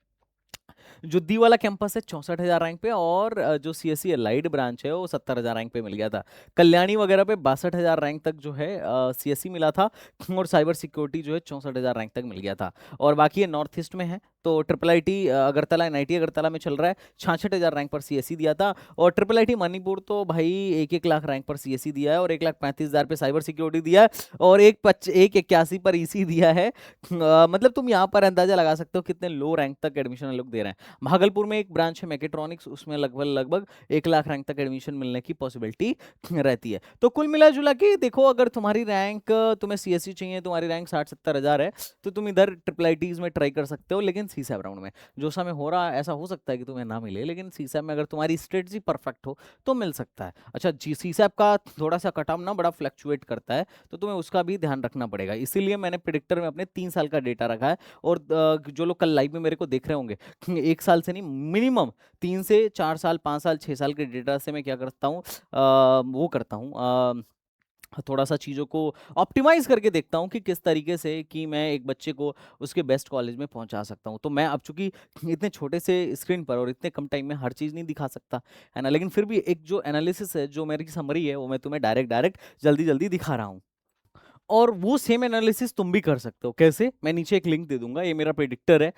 जो दी वाला कैंपस है 64 हज़ार रैंक पे, और जो सीएससी एलाइड ब्रांच है वो 70 हज़ार रैंक पे मिल गया था। कल्याणी वगैरह पे 62 हज़ार रैंक तक जो है सीएससी मिला था। और साइबर सिक्योरिटी जो है 64 हज़ार रैंक तक मिल गया था। और बाकी ये नॉर्थ ईस्ट में है, तो triple I T Agartala, NIT Agartala में चल रहा है, 66,000 रैंक पर सीएससी दिया था। और ट्रिपल आई टी मणिपुर तो भाई 1-1 लाख रैंक पर सीएससी दिया है, और 1,35,000 पे साइबर सिक्योरिटी दिया है, और 181 पर ईसी दिया है। मतलब तुम यहाँ पर अंदाजा लगा सकते हो कितने लो रैंक तक एडमिशन लोग दे रहे हैं। भागलपुर में एक ब्रांच है मैकेट्रॉनिक्स, उसमें लगभग लगभग 1 लाख रैंक तक एडमिशन मिलने की पॉसिबिलिटी रहती है। तो कुल मिला जुला के देखो, अगर तुम्हारी रैंक, तुम्हें सीएससी चाहिए, तुम्हारी रैंक 60-70 हज़ार है, तो तुम इधर ट्रिपल आईटीज में ट्राई कर सकते हो, लेकिन सीसैप राउंड में। जोसा में हो रहा है ऐसा हो सकता है कि तुम्हें ना मिले, लेकिन सीसैप में अगर तुम्हारी स्ट्रेटजी परफेक्ट हो तो मिल सकता है। अच्छा जी, सीसैप का थोड़ा सा कट ऑफ ना बड़ा फ्लक्चुएट करता है, तो तुम्हें उसका भी ध्यान रखना पड़ेगा। इसीलिए मैंने प्रिडिक्टर में अपने 3 साल का डेटा रखा है। और जो लोग कल लाइव में मेरे को देख रहे होंगे, 1 साल से नहीं, मिनिमम 3 से 4 साल, 5 साल, 6 साल के डेटा से मैं क्या करता हूँ, वो करता हूँ, थोड़ा सा चीज़ों को ऑप्टिमाइज करके देखता हूँ कि किस तरीके से कि मैं एक बच्चे को उसके बेस्ट कॉलेज में पहुंचा सकता हूँ। तो मैं अब चूंकि इतने छोटे से स्क्रीन पर और इतने कम टाइम में हर चीज़ नहीं दिखा सकता है ना, लेकिन फिर भी एक जो एनालिसिस है, जो मेरी समरी है, वो मैं तुम्हें डायरेक्ट डायरेक्ट जल्दी जल्दी दिखा रहा हूँ। और वो सेम एनालिसिस तुम भी कर सकते हो। कैसे? मैं नीचे एक लिंक दे दूंगा, ये मेरा प्रेडिक्टर है।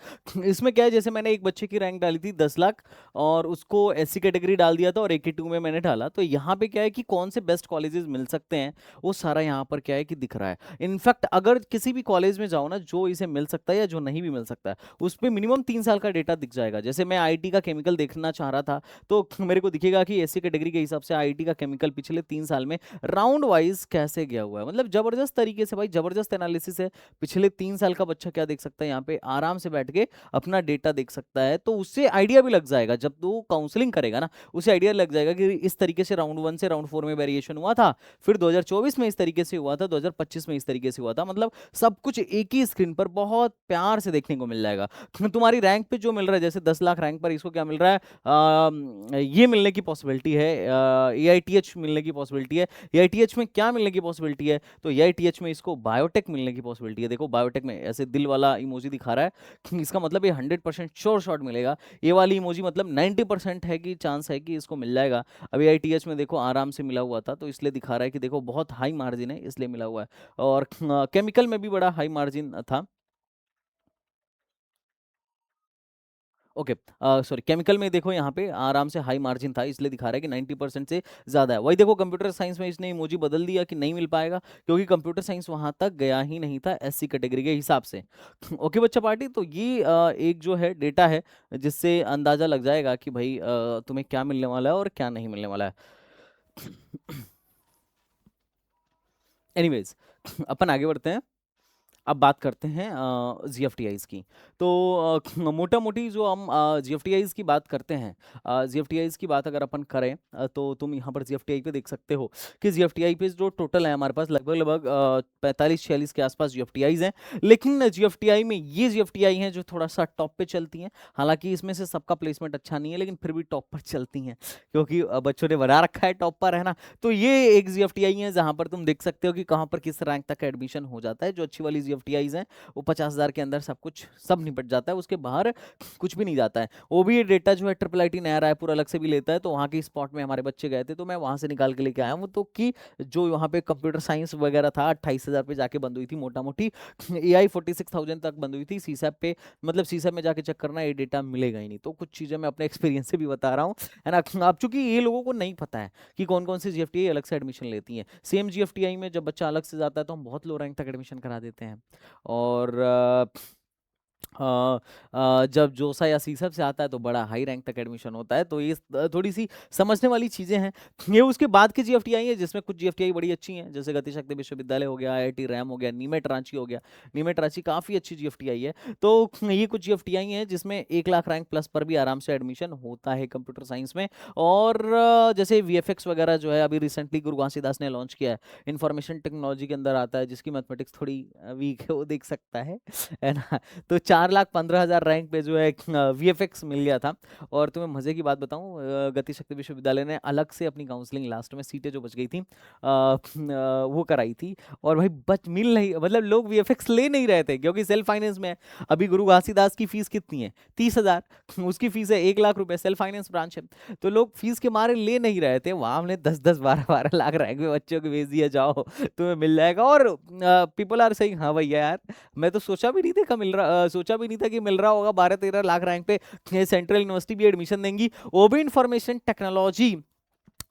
इसमें क्या है, जैसे मैंने एक बच्चे की रैंक डाली थी 10 लाख, और उसको एससी कैटेगरी डाल दिया था, और 82 में मैंने डाला। तो यहाँ पे क्या है कि कौन से बेस्ट कॉलेजेस मिल सकते हैं, वो सारा यहाँ पर क्या है कि दिख रहा है। इनफैक्ट अगर किसी भी कॉलेज में जाओ ना, जो इसे मिल सकता है या जो नहीं भी मिल सकता है, उस पर मिनिमम 3 साल का डेटा दिख जाएगा। जैसे मैं आईटी का केमिकल देखना चाह रहा था, तो मेरे को दिखेगा कि एससी कैटेगरी के हिसाब से आईटी का केमिकल पिछले 3 साल में राउंड वाइज कैसे गया हुआ है। मतलब जबरदस्त तरीके से भाई, जबरदस्त एनालिसिस है। पिछले 3 साल का बच्चा क्या देख सकता है, यहाँ पे आराम से बैठ के अपना डेटा देख सकता है। तो उससे आइडिया भी लग जाएगा, जब वो काउंसलिंग करेगा ना, उसे आइडिया लग जाएगा कि इस तरीके से राउंड 1 से राउंड 4 में वेरिएशन हुआ था, फिर 2024 में इस तरीके से हुआ था, 2025 में इस तरीके से हुआ था। मतलब सब कुछ एक ही स्क्रीन पर बहुत प्यार से देखने को मिल जाएगा। तुम्हारी रैंक पे जो मिल रहा है, जैसे 10 लाख रैंक पर इसको क्या मिल रहा है, ये मिलने की पॉसिबिलिटी है, एआईटीएच मिलने की पॉसिबिलिटी है। एआईटीएच में क्या मिलने की पॉसिबिलिटी है, तो एआईटीएच में इसको बायोटेक मिलने की पॉसिबिलिटी है। देखो बायोटेक में ऐसे दिल वाला इमोजी दिखा रहा है, इसका मतलब ये 100% श्योर शॉट मिलेगा। ये वाली इमोजी मतलब 90% है कि चांस है कि इसको मिल जाएगा। अभी आईटीएच में देखो आराम से मिला हुआ था, तो इसलिए दिखा रहा है कि देखो बहुत हाई मार्जिन है, इसलिए मिला हुआ है। और केमिकल में भी बड़ा हाई मार्जिन था। ओके, सॉरी, केमिकल में देखो यहाँ पे आराम से हाई मार्जिन था, इसलिए दिखा रहा है कि 90% से ज़्यादा है। वही देखो कंप्यूटर साइंस में इसने इमोजी बदल दिया कि नहीं मिल पाएगा, क्योंकि कंप्यूटर साइंस वहाँ तक गया ही नहीं था एससी कैटेगरी के हिसाब से। ओके बच्चा पार्टी, तो ये एक जो है डेटा है, जिससे अंदाज़ा लग जाएगा कि भाई तुम्हें क्या मिलने वाला है और क्या नहीं मिलने वाला है। एनीवेज, अपन आगे बढ़ते हैं। अब बात करते हैं जीएफटीआईज की। तो मोटा मोटी जो हम जीएफटीआईज की बात करते हैं, जीएफटीआईज की बात अगर अपन करें, तो तुम यहाँ पर जीएफटीआई पे देख सकते हो कि जीएफटीआई पे जो टोटल है हमारे पास लगभग लगभग 45-46 के आसपास जीएफटीआईज हैं। लेकिन जीएफटीआई में ये जीएफटीआई हैं जो थोड़ा सा टॉप पे चलती हैं। हालांकि इसमें से सबका प्लेसमेंट अच्छा नहीं है, लेकिन फिर भी टॉप पर चलती हैं, क्योंकि बच्चों ने बना रखा है टॉप पर, है ना। तो ये एक जीएफटीआई है जहाँ पर तुम देख सकते हो कि कहाँ पर किस रैंक तक एडमिशन हो जाता है। जो अच्छी वाली जीएफटीआईज हैं, वो 50,000 के अंदर सब कुछ सब निपट जाता है, उसके बाहर कुछ भी नहीं जाता है। वो भी ये डेटा जो है ट्रिपल आईटी नया रायपुर अलग से भी लेता है। तो वहाँ की स्पॉट में हमारे बच्चे गए थे, तो मैं वहाँ से निकाल के लेके आया हूँ। तो कि जो वहाँ पे कंप्यूटर साइंस वगैरह था, 28,000 पे जाके बंद हुई थी मोटा मोटी। एआई 46,000 तक बंद हुई थी। सीसैप पे, मतलब सीसैप में जाके चेक करना, ये डेटा मिलेगा ही नहीं। तो कुछ चीज़ें मैं अपने एक्सपीरियंस से भी बता रहा हूँ, है ना। अब चूंकि ये लोगों को नहीं पता है कि कौन कौन सी जीएफटीआई अलग से एडमिशन लेती हैं। सेम जीएफटीआई में जब बच्चा अलग से जाता है, तो हम बहुत लो रैंक तक एडमिशन करा देते हैं। और जब जोसा या सीसब से आता है, तो बड़ा हाई रैंक तक एडमिशन होता है। तो ये थोड़ी सी समझने वाली चीज़ें हैं। ये उसके बाद की जीएफटीआई है, जिसमें कुछ जीएफटीआई बड़ी अच्छी हैं, जैसे गति शक्ति विश्वविद्यालय हो गया, आईआईटी रैम हो गया, नीमेट रांची हो गया। नीमेट रांची काफ़ी अच्छी जीएफटीआई है। तो ये कुछ जीएफटीआई हैं जिसमें 1 लाख रैंक प्लस पर भी आराम से एडमिशन होता है कंप्यूटर साइंस में। और जैसे वीएफएक्स वगैरह जो है, अभी रिसेंटली गुरु घासीदास ने लॉन्च किया है, इंफॉर्मेशन टेक्नोलॉजी के अंदर आता है, जिसकी मैथमेटिक्स थोड़ी वीक है, वो देख सकता है ना। तो 4,15,000 रैंक पे जो है वीएफएक्स मिल गया था। और तुम्हें मजे की बात बताऊं, गति शक्ति विश्वविद्यालय ने अलग से अपनी काउंसलिंग लास्ट में सीटें जो बच गई थी, वो कराई थी। और भाई बच मिल नहीं, मतलब लोग वीएफएक्स ले नहीं रहे थे, क्योंकि सेल्फ फाइनेंस में है। अभी गुरु घासीदास की फीस कितनी है? 30,000। उसकी फीस है 1 लाख रुपए, सेल्फ फाइनेंस ब्रांच है। तो लोग फीस के मारे ले नहीं रहे थे। वहां हमने 10-10, 12-12 लाख रैंक में बच्चों को भेज दिया, जाओ तुम्हें मिल जाएगा। और पीपल आर सेइंग हाँ भैया यार, मैं तो सोचा भी नहीं देखा मिल रहा, सोचा भी नहीं था कि मिल रहा होगा 12-13 लाख रैंक पे सेंट्रल यूनिवर्सिटी भी एडमिशन देंगी, वो भी इंफॉर्मेशन टेक्नोलॉजी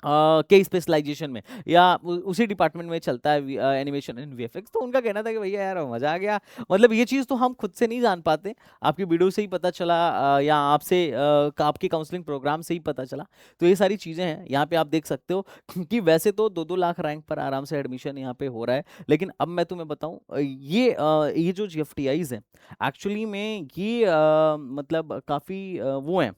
के स्पेशलाइजेशन में, या उसी डिपार्टमेंट में चलता है एनिमेशन एंड वीएफएक्स। तो उनका कहना था कि भैया यार मजा आ गया, मतलब ये चीज़ तो हम खुद से नहीं जान पाते, आपकी वीडियो से ही पता चला, या आपसे आपकी काउंसलिंग प्रोग्राम से ही पता चला। तो ये सारी चीज़ें हैं, यहाँ पे आप देख सकते हो कि वैसे तो 2-2 लाख रैंक पर आराम से एडमिशन यहाँ पे हो रहा है, लेकिन अब मैं तुम्हें बताऊँ, ये जो जीएफटीआईज हैं एक्चुअली में ये मतलब काफ़ी वो हैं,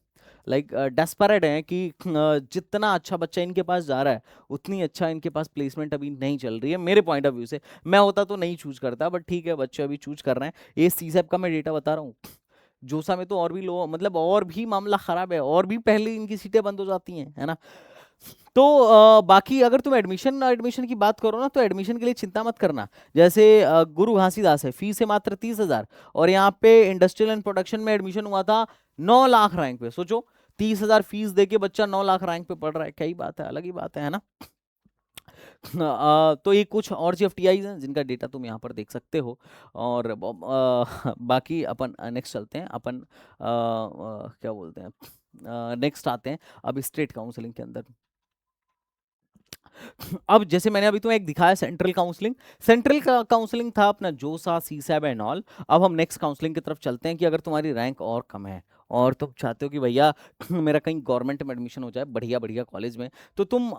लाइक डेस्परेट हैं कि जितना अच्छा बच्चा इनके पास जा रहा है उतनी अच्छा इनके पास प्लेसमेंट अभी नहीं चल रही है, मेरे पॉइंट ऑफ व्यू से। मैं होता तो नहीं चूज करता, बट ठीक है, बच्चे अभी चूज कर रहे हैं। ये सीसैप का मैं डेटा बता रहा हूँ, जोसा में तो और भी लो, मतलब और भी मामला खराब है, और भी पहले इनकी सीटें बंद हो जाती हैं, है ना। तो बाकी अगर तुम एडमिशन एडमिशन की बात करो ना, तो एडमिशन के लिए चिंता मत करना। जैसे गुरु घासीदास है, फीस है मात्र 30,000, और यहाँ पे इंडस्ट्रियल एंड प्रोडक्शन में एडमिशन हुआ था 9 लाख रैंक पे। सोचो 30,000 फीस देके बच्चा 9 लाख रैंक पे पढ़ रहा है, क्या ही बात है, अलग ही बात है ना। तो ये कुछ और जीएफटीआईज हैं जिनका डेटा तुम यहाँ पर देख सकते हो। और बाकी अपन नेक्स्ट चलते हैं, अपन क्या बोलते हैं, नेक्स्ट आते हैं अब स्टेट काउंसलिंग के अंदर। अब जैसे मैंने अभी तुम्हें एक दिखाया सेंट्रल काउंसलिंग, सेंट्रल का काउंसलिंग था अपना जोसा, सीसैब एंड ऑल। अब हम नेक्स्ट काउंसलिंग की तरफ चलते हैं कि अगर तुम्हारी रैंक और कम है और तुम चाहते हो कि भैया मेरा कहीं गवर्नमेंट में एडमिशन हो जाए बढ़िया बढ़िया कॉलेज में, तो तुम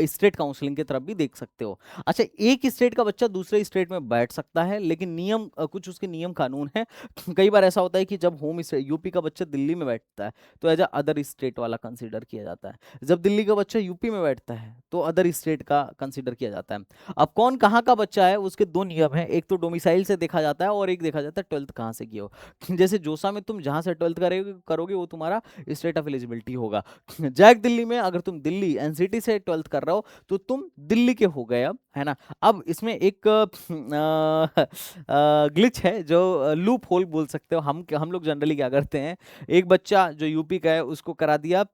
स्टेट काउंसलिंग की तरफ भी देख सकते हो। अच्छा, एक स्टेट का बच्चा दूसरे स्टेट में बैठ सकता है, लेकिन नियम कुछ उसके नियम कानून है। कई बार ऐसा होता है कि जब होम यूपी का बच्चा दिल्ली में बैठता है तो एज अ अदर स्टेट वाला कंसिडर किया जाता है, जब दिल्ली का बच्चा यूपी में बैठता है तो अदर स्टेट का कंसिडर किया जाता है। अब कौन कहाँ का बच्चा है उसके दो नियम हैं, एक तो डोमिसाइल से देखा जाता है और एक देखा जाता है 12th कहाँ से किया हो। जैसे जोसा में तुम जहाँ से 12th करोगे वो तुम्हारा स्टेट ऑफ एलिजिबिलिटी होगा। जैक दिल्ली में अगर तुम दिल्ली एनसीटी से 12th कर रहे हो तो तुम दिल्ली के हो गए अब, है ना। अब इसमें एक ग्लिच है जो लूप होल बोल सकते हो। हम लोग जनरली क्या करते हैं, एक बच्चा जो यूपी का है उसको करा दिया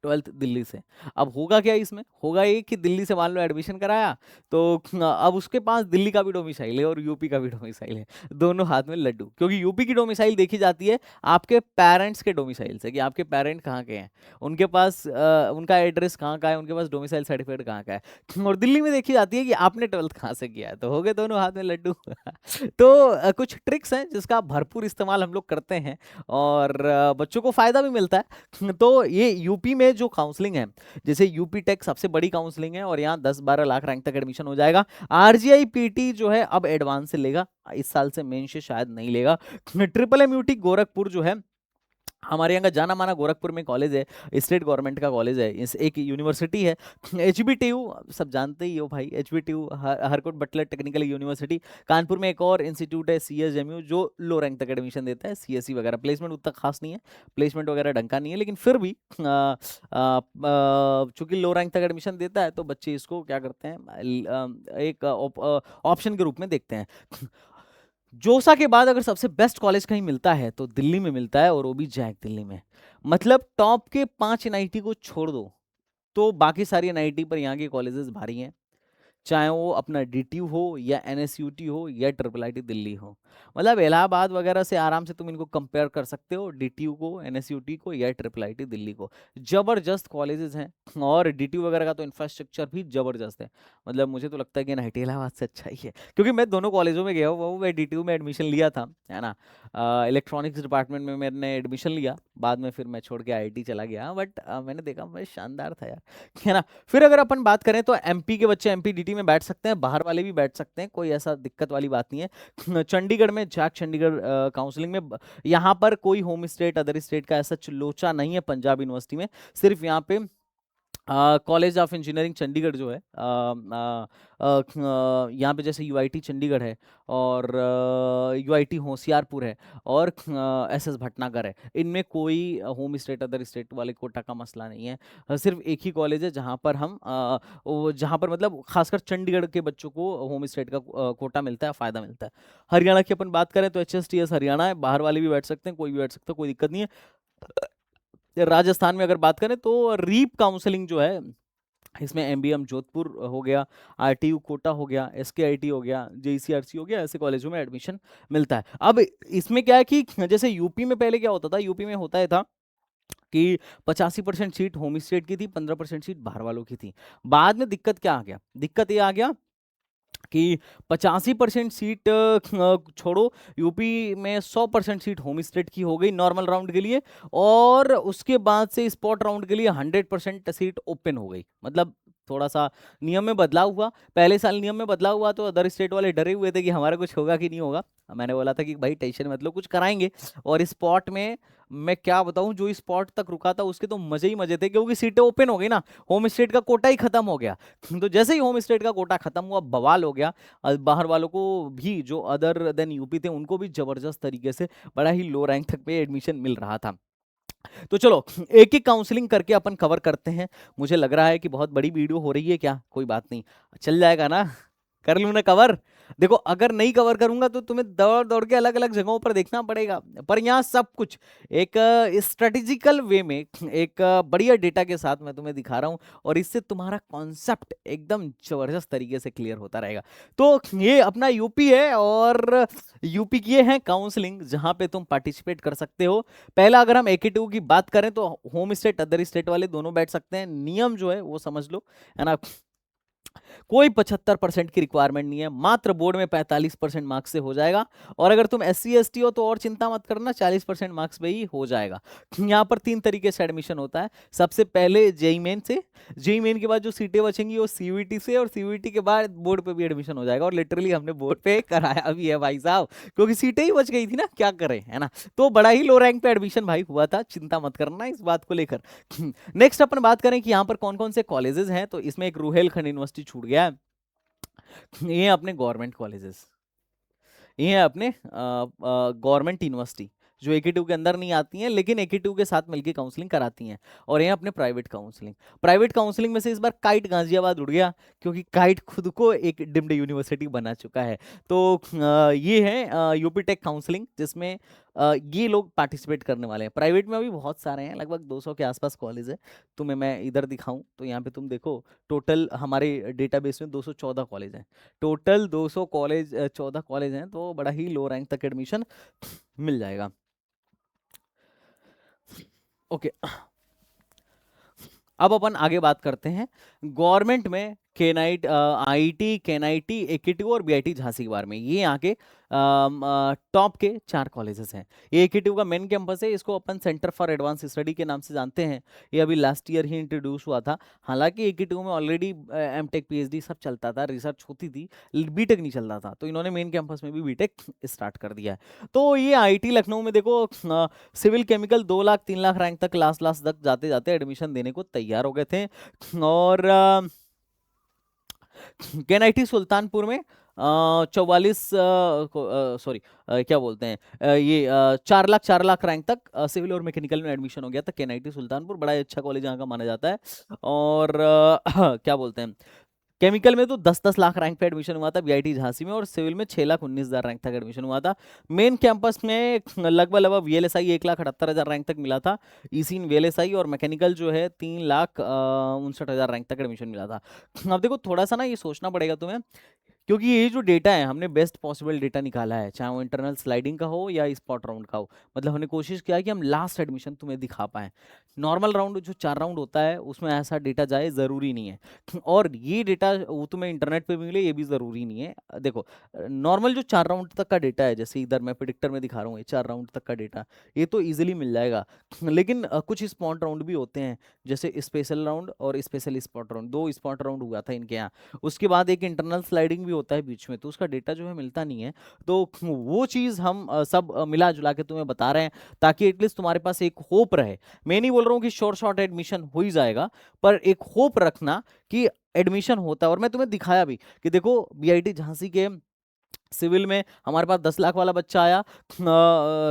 12th दिल्ली से। अब होगा क्या इसमें, होगा ये कि दिल्ली से मान लो एडमिशन कराया तो अब उसके पास दिल्ली का भी डोमिसाइल है और यूपी का भी डोमिसाइल है, दोनों हाथ में लड्डू। क्योंकि यूपी की डोमिसाइल देखी जाती है आपके पेरेंट्स के डोमिसाइल से, कि आपके पेरेंट कहाँ के हैं, उनके पास उनका एड्रेस कहाँ का है, उनके पास डोमिसाइल सर्टिफिकेट कहाँ का है। और दिल्ली में देखी जाती है कि आपने 12th कहाँ से किया है, तो हो गए दोनों हाथ में लड्डू। तो कुछ ट्रिक्स हैं जिसका भरपूर इस्तेमाल हम लोग करते हैं और बच्चों को फायदा भी मिलता है। तो ये यूपी में जो काउंसलिंग है, जैसे यूपी टेक सबसे बड़ी काउंसलिंग है और यहाँ 10-12 लाख रैंक तक एडमिशन हो जाएगा। आरजीआई पीटी जो है अब एडवांस से लेगा, इस साल से मेन से शायद नहीं लेगा। ट्रिपल एमयूटी गोरखपुर जो है हमारे यहाँ का जाना माना गोरखपुर में कॉलेज है, स्टेट गवर्नमेंट का कॉलेज है, इस एक यूनिवर्सिटी है। एचबीटीयू सब जानते ही हो भाई, HBTU Harcourt Buttler technical university. Kanpur में एक और इंस्टीट्यूट है सीएसएमयू जो लो रैंक तक एडमिशन देता है, सीएससी वगैरह। प्लेसमेंट उतना खास नहीं है, प्लेसमेंट वगैरह ढंका नहीं है, लेकिन फिर भी चूंकि लो रैंक तक एडमिशन देता है तो बच्चे इसको क्या करते हैं, एक ऑप्शन के रूप में देखते हैं। जोसा के बाद अगर सबसे बेस्ट कॉलेज कहीं मिलता है तो दिल्ली में मिलता है, और वो भी जैक दिल्ली में। मतलब टॉप के 5 एनआईटी को छोड़ दो तो बाकी सारी एनआईटी पर यहाँ के कॉलेजेस भारी हैं, चाहे वो अपना डीटीयू हो या एनएसयूटी हो या ट्रिपल आईटी दिल्ली हो। मतलब इलाहाबाद वगैरह से आराम से तुम इनको कंपेयर कर सकते हो, डीटीयू को, एनएसयूटी को या ट्रिपल आईटी दिल्ली को। जबरदस्त कॉलेजेस हैं, और डीटीयू वगैरह का तो इंफ्रास्ट्रक्चर भी जबरदस्त है। मतलब मुझे तो लगता है कि एनआईटी इलाहाबाद से अच्छा ही है, क्योंकि मैं दोनों कॉलेजों में गया हूँ, मैं डीटीयू में एडमिशन लिया था, है ना। इलेक्ट्रॉनिक्स डिपार्टमेंट में मैंने एडमिशन लिया, बाद में फिर मैं छोड़ के आईटी चला गया, बट मैंने देखा भाई शानदार था यार, है ना। फिर अगर अपन बात करें तो एमपी के बच्चे एमपी डीटी में बैठ सकते हैं, बाहर वाले भी बैठ सकते हैं, कोई ऐसा दिक्कत वाली बात नहीं है। चंडीगढ़ में जैक चंडीगढ़ काउंसलिंग में यहाँ पर कोई होम स्टेट अदर स्टेट का ऐसा लोचा नहीं है। पंजाब यूनिवर्सिटी में सिर्फ यहाँ पे कॉलेज ऑफ इंजीनियरिंग चंडीगढ़ जो है, यहाँ पे जैसे यूआईटी चंडीगढ़ है, और यूआईटी होशियारपुर है, और एसएस भटनागर है, इनमें कोई होम स्टेट अदर स्टेट वाले कोटा का मसला नहीं है। सिर्फ एक ही कॉलेज है जहाँ पर जहाँ पर मतलब खासकर चंडीगढ़ के बच्चों को होम स्टेट का कोटा मिलता है, फ़ायदा मिलता है। हरियाणा की अपन बात करें तो एचएसटीएस हरियाणा है, बाहर वाले भी बैठ सकते हैं, कोई भी बैठ सकता है, कोई दिक्कत नहीं है। राजस्थान में अगर बात करें तो रीप काउंसलिंग जो है इसमें एमबीएम जोधपुर हो गया, आरटीयू कोटा हो गया, एसकेआईटी हो गया, जेईसीआरसी हो गया, ऐसे कॉलेजों में एडमिशन मिलता है। अब इसमें क्या है कि जैसे यूपी में पहले क्या होता था, यूपी में होता है था कि 85% सीट होम स्टेट की थी, 15% सीट बाहर वालों की थी। बाद में दिक्कत क्या आ गया, दिक्कत ये आ गया कि 85% सीट छोड़ो, यूपी में 100% सीट होम स्टेट की हो गई नॉर्मल राउंड के लिए, और उसके बाद से स्पॉट राउंड के लिए 100% सीट ओपन हो गई। मतलब थोड़ा सा नियम में बदलाव हुआ, पहले साल नियम में बदलाव हुआ तो अदर स्टेट वाले डरे हुए थे कि हमारा कुछ होगा कि नहीं होगा। मैंने बोला था कि भाई टेंशन मत लो, कुछ कराएंगे। और स्पॉट में मैं क्या बताऊं, जो स्पॉट तक रुका था उसके तो मजे ही मजे थे, क्योंकि सीटें ओपन हो गई ना, होम स्टेट का कोटा ही खत्म हो गया। तो जैसे ही होम स्टेट का कोटा खत्म हुआ, बवाल हो गया। बाहर वालों को भी, जो अदर देन यूपी थे, उनको भी जबरदस्त तरीके से बड़ा ही लो रैंक तक पे एडमिशन मिल रहा था। तो चलो एक एक काउंसलिंग करके अपन कवर करते हैं। मुझे लग रहा है कि बहुत बड़ी वीडियो हो रही है, क्या कोई बात नहीं, चल जाएगा ना, कर लूं ना कवर। देखो अगर नहीं कवर करूंगा तो तुम्हें दौड़ दौड़ के अलग अलग जगहों पर देखना पड़ेगा, पर यहाँ सब कुछ एक स्ट्रेटेजिकल वे में, एक बढ़िया डेटा के साथ मैं तुम्हें दिखा रहा हूँ, और इससे तुम्हारा कॉन्सेप्ट एकदम जबरदस्त तरीके से क्लियर होता रहेगा। तो ये अपना यूपी है, और यूपी की ये है काउंसलिंग जहां पे तुम पार्टिसिपेट कर सकते हो। पहला, अगर हम एके टू की बात करें तो होम स्टेट अदर स्टेट वाले दोनों बैठ सकते हैं। नियम जो है वो समझ लो, है ना। कोई 75% की रिक्वायरमेंट नहीं है, मात्र बोर्ड में 45% मार्क्स से हो जाएगा। और अगर तुम एस सी एस टी हो तो और चिंता मत करना, 40% मार्क्स पे ही हो जाएगा। यहाँ पर 3 तरीके से एडमिशन होता है। सबसे पहले जेई मेन से, जेई मेन के बाद जो सीटें बचेंगी वो सीयूईटी से, और सीयूईटी के बाद बोर्ड पे भी एडमिशन हो जाएगा। और लिटरली हमने बोर्ड पे कराया भी है भाई साहब, क्योंकि सीटें ही बच गई थी ना, क्या करें, है ना। तो बड़ा ही लो रैंक पे एडमिशन भाई हुआ था, चिंता मत करना इस बात को लेकर। नेक्स्ट अपन बात करें कि यहाँ पर कौन कौन से कॉलेजेस हैं, तो इसमें एक रुहेलखंड यूनिवर्सिटी छूट गया है। ये हैं अपने गवर्नमेंट कॉलेजेस, ये हैं अपने गवर्नमेंट यूनिवर्सिटी, जो एके2 के अंदर नहीं आती हैं लेकिन एके2 के साथ मिलकर काउंसलिंग कराती हैं। और ये हैं अपने प्राइवेट काउंसलिंग। प्राइवेट काउंसलिंग में से इस बार काइट गाजियाबाद उड़ गया, क्योंकि काइट खुद को एक डिम्ड यूनिवर्सिटी बना चुका है। तो ये है यूपी टेक काउंसलिंग, जिसमें ये लोग पार्टिसिपेट करने वाले हैं। प्राइवेट में अभी बहुत सारे हैं, लगभग 200 के आसपास कॉलेज है। तुम्हें मैं इधर दिखाऊं तो यहाँ पे तुम देखो, टोटल हमारे डेटाबेस में 214 कॉलेज हैं। टोटल 200 कॉलेज, 14 कॉलेज हैं, तो बड़ा ही लो रैंक तक एडमिशन मिल जाएगा। ओके, अब अपन आगे बात करते हैं गवर्नमेंट में केनाइट, आईटी, केनाइटी, एकेटीयू और बीआईटी झांसी के बारे में। ये यहाँ के टॉप के 4 कॉलेजेस हैं। ये एकेटीयू का मेन कैंपस है, इसको अपन सेंटर फॉर एडवांस स्टडी के नाम से जानते हैं। ये अभी लास्ट ईयर ही इंट्रोड्यूस हुआ था। हालांकि एकेटीयू में ऑलरेडी एमटेक पीएचडी सब चलता था, रिसर्च होती थी, बीटेक नहीं चलता था, तो इन्होंने मेन कैंपस में भी बीटेक स्टार्ट कर दिया है। तो ये आईटी लखनऊ में देखो, civil chemical 2 lakh 3 lakh rank तक, लास्ट लास्ट तक जाते जाते एडमिशन देने को तैयार हो गए थे। और केनाइटी सुल्तानपुर में 44, सॉरी क्या बोलते हैं, ये 4 लाख रैंक तक सिविल और मैकेनिकल में एडमिशन हो गया था। केनाइटी सुल्तानपुर बड़ा ही अच्छा कॉलेज यहाँ का माना जाता है। और क्या बोलते हैं, केमिकल में तो 10-10 लाख रैंक पे एडमिशन हुआ था बीआईटी झांसी में, और सिविल में 6,19,000 रैंक तक एडमिशन हुआ था। मेन कैंपस में लगभग लगभग वीएलएसआई 1,78,000 रैंक तक मिला था, ईसी इन वीएलएसआई, और मैकेनिकल जो है 3,59,000 रैंक तक एडमिशन मिला था। अब देखो थोड़ा सा ना ये सोचना पड़ेगा तुम्हें, क्योंकि ये जो डेटा है हमने बेस्ट पॉसिबल डेटा निकाला है, चाहे वो इंटरनल स्लाइडिंग का हो या स्पॉट राउंड का हो। मतलब हमने कोशिश किया है कि हम लास्ट एडमिशन तुम्हें दिखा पाएं। नॉर्मल राउंड जो 4 राउंड होता है उसमें ऐसा डेटा जाए ज़रूरी नहीं है, और ये डेटा वो तुम्हें इंटरनेट पे भी मिले ये भी ज़रूरी नहीं है। देखो नॉर्मल जो 4 राउंड तक का डेटा है, जैसे इधर मैं प्रिडिक्टर में दिखा रहा हूँ, ये 4 राउंड तक का डेटा, ये तो ईजिली मिल जाएगा। लेकिन कुछ स्पॉट राउंड भी होते हैं, जैसे स्पेशल राउंड और special spot round, 2 spot round हुआ था इनके यहाँ। उसके बाद एक इंटरनल स्लाइडिंग भी होता है बीच में, तो उसका डेटा जो है मिलता नहीं है। तो वो चीज़ हम सब मिला जुला के तुम्हें बता रहे हैं, ताकि एटलीस्ट तुम्हारे पास एक होप रहे। मैं नहीं बोल रहा हूँ कि शॉर्ट शॉर्ट एडमिशन हो ही जाएगा, पर एक होप रखना कि एडमिशन होता है। और मैं तुम्हें दिखाया भी कि देखो बीआईटी झांसी के सिविल में हमारे पास 10 लाख वाला बच्चा आया,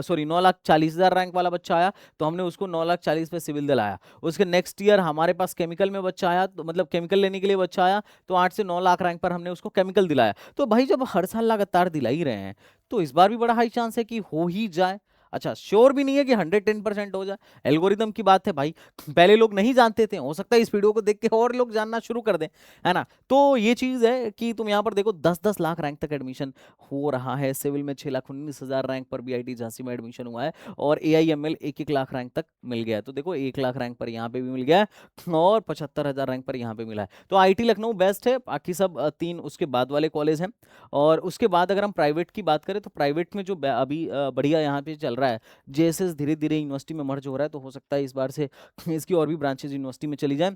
सॉरी 9,40,000 रैंक वाला बच्चा आया, तो हमने उसको 9,40,000 पे सिविल दिलाया। उसके नेक्स्ट ईयर हमारे पास केमिकल में बच्चा आया, तो मतलब केमिकल लेने के लिए बच्चा आया, तो 8 से 9 लाख रैंक पर हमने उसको केमिकल दिलाया। तो भाई जब हर साल लगातार दिला ही रहे हैं, तो इस बार भी बड़ा हाई चांस है कि हो ही जाए। अच्छा, श्योर भी नहीं है कि 110% हो जाए। एल्गोरिदम की बात है भाई, पहले लोग नहीं जानते थे, हो सकता है इस वीडियो को देख के और लोग जानना शुरू कर दें, है ना। तो ये चीज है कि तुम यहाँ पर देखो 10-10 लाख रैंक तक एडमिशन हो रहा है। सिविल में 6,19,000 रैंक पर बीआईटी झांसी में एडमिशन हुआ है, और AIML 1-1 लाख रैंक तक मिल गया है। तो देखो 1 लाख रैंक पर यहाँ पे भी मिल गया है, और 75,000 रैंक पर यहाँ पे मिला है। तो IIT लखनऊ बेस्ट है, बाकी सब तीन उसके बाद वाले कॉलेज हैं। और उसके बाद अगर हम प्राइवेट की बात करें, तो प्राइवेट में जो अभी बढ़िया यहाँ पे चल रहा है, JSS धीरे धीरे यूनिवर्सिटी में मर्ज हो रहा है, तो हो सकता है इस बार से इसकी और भी ब्रांचेज यूनिवर्सिटी में चली जाए।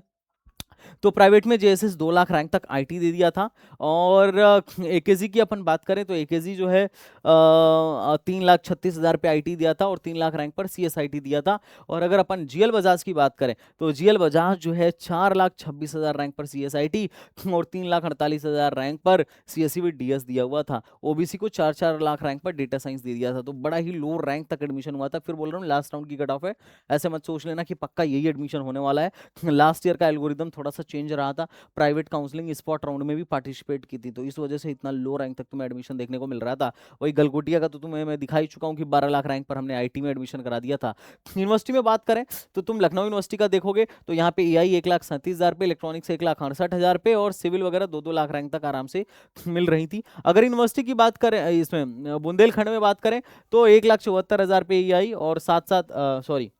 तो प्राइवेट में JSS 2 लाख रैंक तक IT दे दिया था। और AKG की अपन बात करें तो AKG जो है 3,36,000 पे IT दिया था, और 3 लाख रैंक पर CSIT दिया था। और अगर अपन GL बजाज की बात करें तो GL बजाज जो है 4,26,000 रैंक पर CSIT, और 3,48,000 रैंक पर CSE विद DS दिया हुआ था। OBC को 4-4 लाख रैंक पर डेटा साइंस दे दिया था। तो बड़ा ही लो रैंक तक एडमिशन हुआ था। फिर बोल रहा हूँ लास्ट राउंड की कट ऑफ है, ऐसे मत सोच लेना कि पक्का यही एडमिशन होने वाला है। लास्ट ईयर का एल्गोरिदम थोड़ा सा चेंज रहा था, प्राइवेट काउंसलिंग स्पॉट राउंड में भी पार्टिसिपेट की थी, तो इस वजह से इतना लो रैंक तक तुम्हें एडमिशन देखने को मिल रहा था। वही गलगोटिया का तो तुम्हें मैं दिखा ही चुका हूँ कि 12 लाख रैंक पर हमने IT में एडमिशन करा दिया था। यूनिवर्सिटी में बात करें तो तुम लखनऊ यूनिवर्सिटी का देखोगे तो यहाँ पे AI 1,37,000 पे, इलेक्ट्रॉनिक्स 1,68,000 पे, और सिविल वगैरह 2-2 लाख रैंक तक आराम से मिल रही थी। अगर यूनिवर्सिटी की बात करें, इसमें बुंदेलखंड में बात करें तो 1,74,000 पे AI, और साथ साथ सॉरी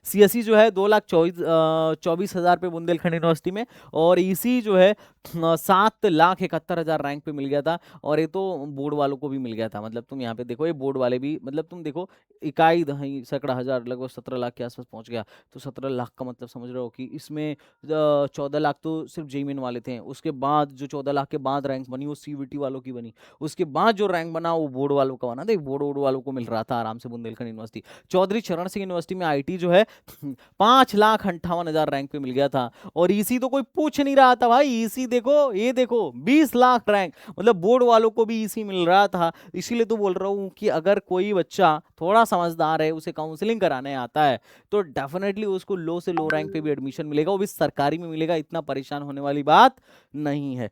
CSE जो है 2,24,000 पे बुंदेलखंड यूनिवर्सिटी में, और EC जो है 7,71,000 रैंक पे मिल गया था। और ये तो बोर्ड वालों को भी मिल गया था, मतलब तुम यहाँ पे देखो ये बोर्ड वाले भी, मतलब तुम देखो इकाई दहाई सैकड़ा हजार लगभग 17 लाख के आसपास पहुंच गया। तो 17 लाख का मतलब समझ रहे हो कि इसमें 14 लाख तो सिर्फ जेईमेन वाले थे, उसके बाद जो 14 लाख के बाद रैंक बनी वो CVT वालों की बनी, उसके बाद जो रैंक बना वो बोर्ड वालों का बना। देख बोर्ड वालों को मिल रहा था आराम से बुंदेलखंड यूनिवर्सिटी। चौधरी चरण सिंह यूनिवर्सिटी में IT जो है 5,58,000 रैंक पे मिल गया था। और EC तो कोई पूछ नहीं रहा था भाई, EC देखो ये देखो 20 लाख रैंक, मतलब बोर्ड वालों को भी EC मिल रहा था। इसीलिए तो बोल रहा हूँ कि अगर कोई बच्चा थोड़ा समझदार है, उसे काउंसलिंग कराने आता है, तो डेफिनेटली उसको लो से लो रैंक पे भी एडमिशन मिलेगा, वो भी सरकारी में मिलेगा, इतना परेशान होने वाली बात नहीं है।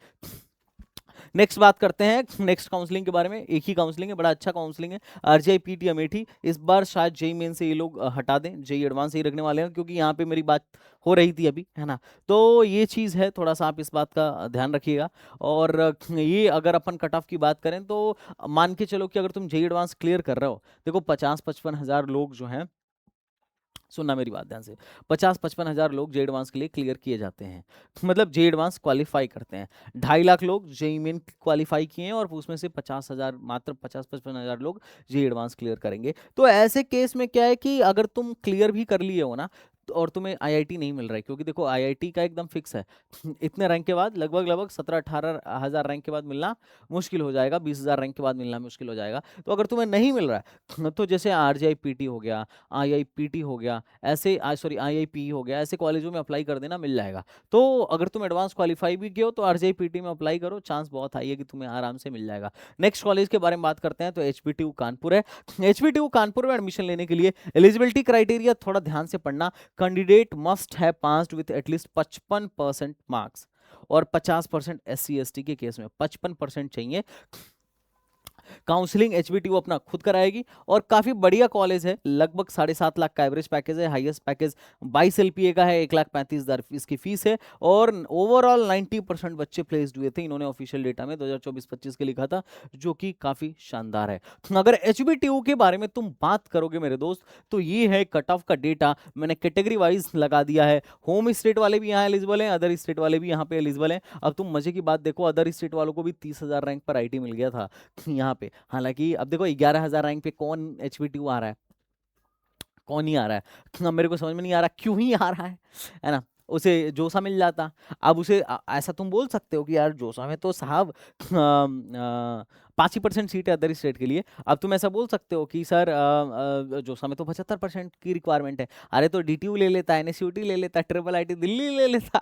नेक्स्ट बात करते हैं नेक्स्ट काउंसलिंग के बारे में। एक ही काउंसलिंग है, बड़ा अच्छा काउंसलिंग है, RGI PT अमेठी। इस बार शायद JEE मेन से ये लोग हटा दें, JEE एडवांस ही रखने वाले हैं, क्योंकि यहाँ पे मेरी बात हो रही थी अभी, है ना। तो ये चीज़ है, थोड़ा सा आप इस बात का ध्यान रखिएगा। और ये अगर अपन कट ऑफ की बात करें तो मान के चलो कि अगर तुम JEE एडवांस क्लियर कर रहे हो, देखो 50-55 हज़ार लोग जो हैं, सुनना मेरी बात ध्यान से, 50-55 हज़ार लोग JEE एडवांस के लिए क्लियर किए जाते हैं, मतलब JEE एडवांस क्वालिफाई करते हैं। 2.5 लाख लोग JEE मेन क्वालिफाई किए हैं, और उसमें से 50,000 मात्र 50-55 हज़ार लोग JEE एडवांस क्लियर करेंगे। तो ऐसे केस में क्या है कि अगर तुम क्लियर भी कर लिए हो ना, और तुम्हें IIT नहीं मिल रहा है, क्योंकि देखो IIT का एकदम फिक्स है इतने रैंक के बाद लगभग 17-18 हज़ार रैंक के बाद मिलना मुश्किल हो जाएगा, 20,000 रैंक के बाद मिलना मुश्किल हो जाएगा। तो अगर तुम्हें नहीं मिल रहा है तो जैसे RGI PT हो गया, IIPT हो गया, ऐसे सॉरी IIPE हो गया, ऐसे कॉलेजों में अप्लाई कर देना, मिल जाएगा। तो अगर तुम एडवांस क्वालिफाई भी किए हो तो RGI PT में अप्लाई करो, चांस बहुत हाई है कि तुम्हें आराम से मिल जाएगा। नेक्स्ट कॉलेज के बारे में बात करते हैं तो HPTU कानपुर है। HPTU कानपुर में एडमिशन लेने के लिए एलिजिबिलिटी क्राइटेरिया थोड़ा ध्यान से पढ़ना। Candidate must have passed with at least 55% marks, और 50% SC ST के केस में 55% चाहिए। काउंसलिंग HBTU अपना खुद कराएगी, और काफी बढ़िया कॉलेज है, लगभग 7.5 लाख का एवरेज पैकेज है, हाईएस्ट पैकेज 22 LPA का है, 1,35,000 इसकी फीस है, और ओवरऑल 90% बच्चे प्लेस्ड हुए थे, इन्होंने ऑफिशियल डेटा में 2024-25 के लिखा था, जो कि काफी शानदार है। अगर HBTU के बारे में तुम बात करोगे मेरे दोस्त, तो ये है कट ऑफ का डेटा, मैंने कैटेगरी वाइज लगा दिया है। होम स्टेट वाले भी यहाँ एलिजिबल हैं, अदर स्टेट वाले भी यहाँ पे एलिजिबल हैं। अब तुम मजे की बात देखो, अदर स्टेट वालों को भी 30,000 रैंक पर IT मिल गया था यहाँ पे। हालांकि अब देखो 11,000 रैंक पे कौन HBTU आ रहा है, कौन ही आ रहा है, अब मेरे को समझ में नहीं आ रहा क्यों ही आ रहा है ना। उसे जोसा मिल जाता, अब उसे ऐसा तुम बोल सकते हो कि यार जोसा में तो साहब 5% सीट है अदर स्टेट के लिए। अब तुम ऐसा बोल सकते हो कि सर जोसा में तो 75% की रिक्वायरमेंट है, अरे तो DTU ले लेता, NSUT ले लेता, IIIT दिल्ली ले लेता,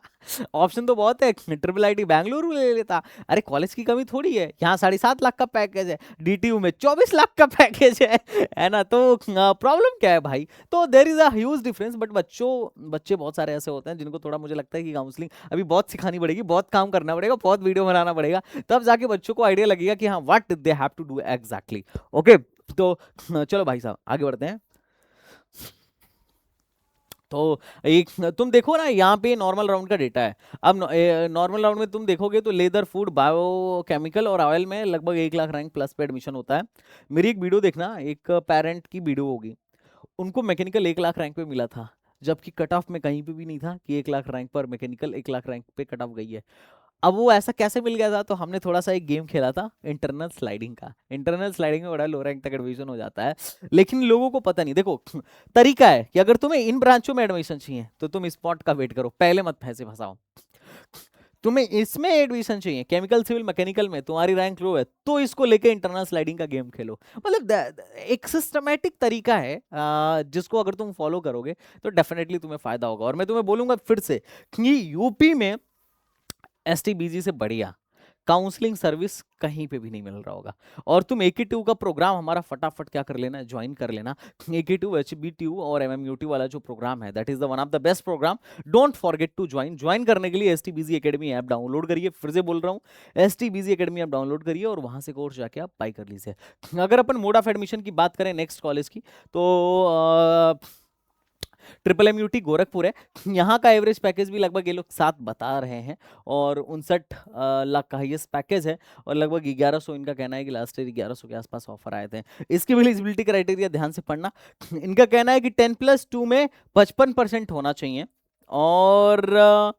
ऑप्शन तो बहुत है, IIIT बेंगलुरु ले लेता। अरे कॉलेज की कमी थोड़ी है, यहाँ 7.5 लाख का पैकेज है, DTU में 24 लाख का पैकेज है ना। तो प्रॉब्लम क्या है भाई, तो there is a huge difference. But बच्चे बहुत सारे ऐसे होते हैं जिनको थोड़ा मुझे लगता है कि काउंसलिंग अभी बहुत सिखानी पड़ेगी, बहुत काम करना पड़ेगा, बहुत वीडियो बनाना पड़ेगा, तब जाके बच्चों को आइडिया लगेगा कि हाँ what they have to do exactly. Okay, तो चलो भाई साहब आगे बढ़ते हैं। तो एक तुम देखो ना, यहाँ पे नॉर्मल राउंड का डेटा है। अब नॉर्मल राउंड में तुम देखोगे तो लेदर, फूड, बायोकेमिकल और ऑयल में लगभग 1 लाख रैंक प्लस पे एडमिशन होता है। मेरी एक वीडियो देखना, एक पेरेंट की वीडियो होगी, उनको मैकेनिकल 1 लाख रैंक पे मिला था, जबकि कट ऑफ में कहीं पे भी नहीं था कि 1 लाख रैंक पर मैकेनिकल 1 लाख रैंक पे कट ऑफ गई है। अब वो ऐसा कैसे मिल गया था? तो हमने थोड़ा सा एक गेम खेला था इंटरनल स्लाइडिंग का। इंटरनल स्लाइडिंग में बड़ा लो रैंक तक एडमिशन हो जाता है, लेकिन लोगों को पता नहीं। देखो तरीका है कि अगर तुम्हें इन ब्रांचों में एडमिशन चाहिए तो तुम स्पॉट का वेट करो, पहले मत पैसे फंसाओ। तुम्हें इसमें एडमिशन चाहिए, केमिकल, सिविल, मैकेनिकल में तुम्हारी रैंक लो है, तो इसको लेके इंटरनल स्लाइडिंग का गेम खेलो। मतलब एक सिस्टमेटिक तरीका है, जिसको अगर तुम फॉलो करोगे तो डेफिनेटली तुम्हें फायदा होगा। और मैं तुम्हें बोलूंगा फिर से कि यूपी में एसटीबीजी से बढ़िया काउंसलिंग सर्विस कहीं पे भी नहीं मिल रहा होगा। और तुम AQ2 का प्रोग्राम हमारा फटाफट क्या कर लेना, ज्वाइन कर लेना। AQ2, HBTU और MMUT वाला जो प्रोग्राम है, that is the one of the best program. Don't forget to join. Join करने के लिए एसटीबीजी एकेडमी ऐप डाउनलोड करिए, फिर से बोल रहा हूँ, एसटीबीजी एकेडमी ऐप डाउनलोड करिए और वहां से कोर्स जाके आप बाई कर लीजिए। अगर अपन मोड ऑफ एडमिशन की बात करें नेक्स्ट कॉलेज की, तो MMUT गोरखपुर है। यहाँ का एवरेज पैकेज भी लगभग ये लोग 7 बता रहे हैं, और 59 लाख का हाईएस्ट पैकेज है, और लगभग 1100 इनका कहना है कि लास्ट ईयर 1100 के आसपास ऑफर आए थे। इसकी भी एलिजिबिलिटी क्राइटेरिया ध्यान से पढ़ना। इनका कहना है कि 10+2 में 55% होना चाहिए, और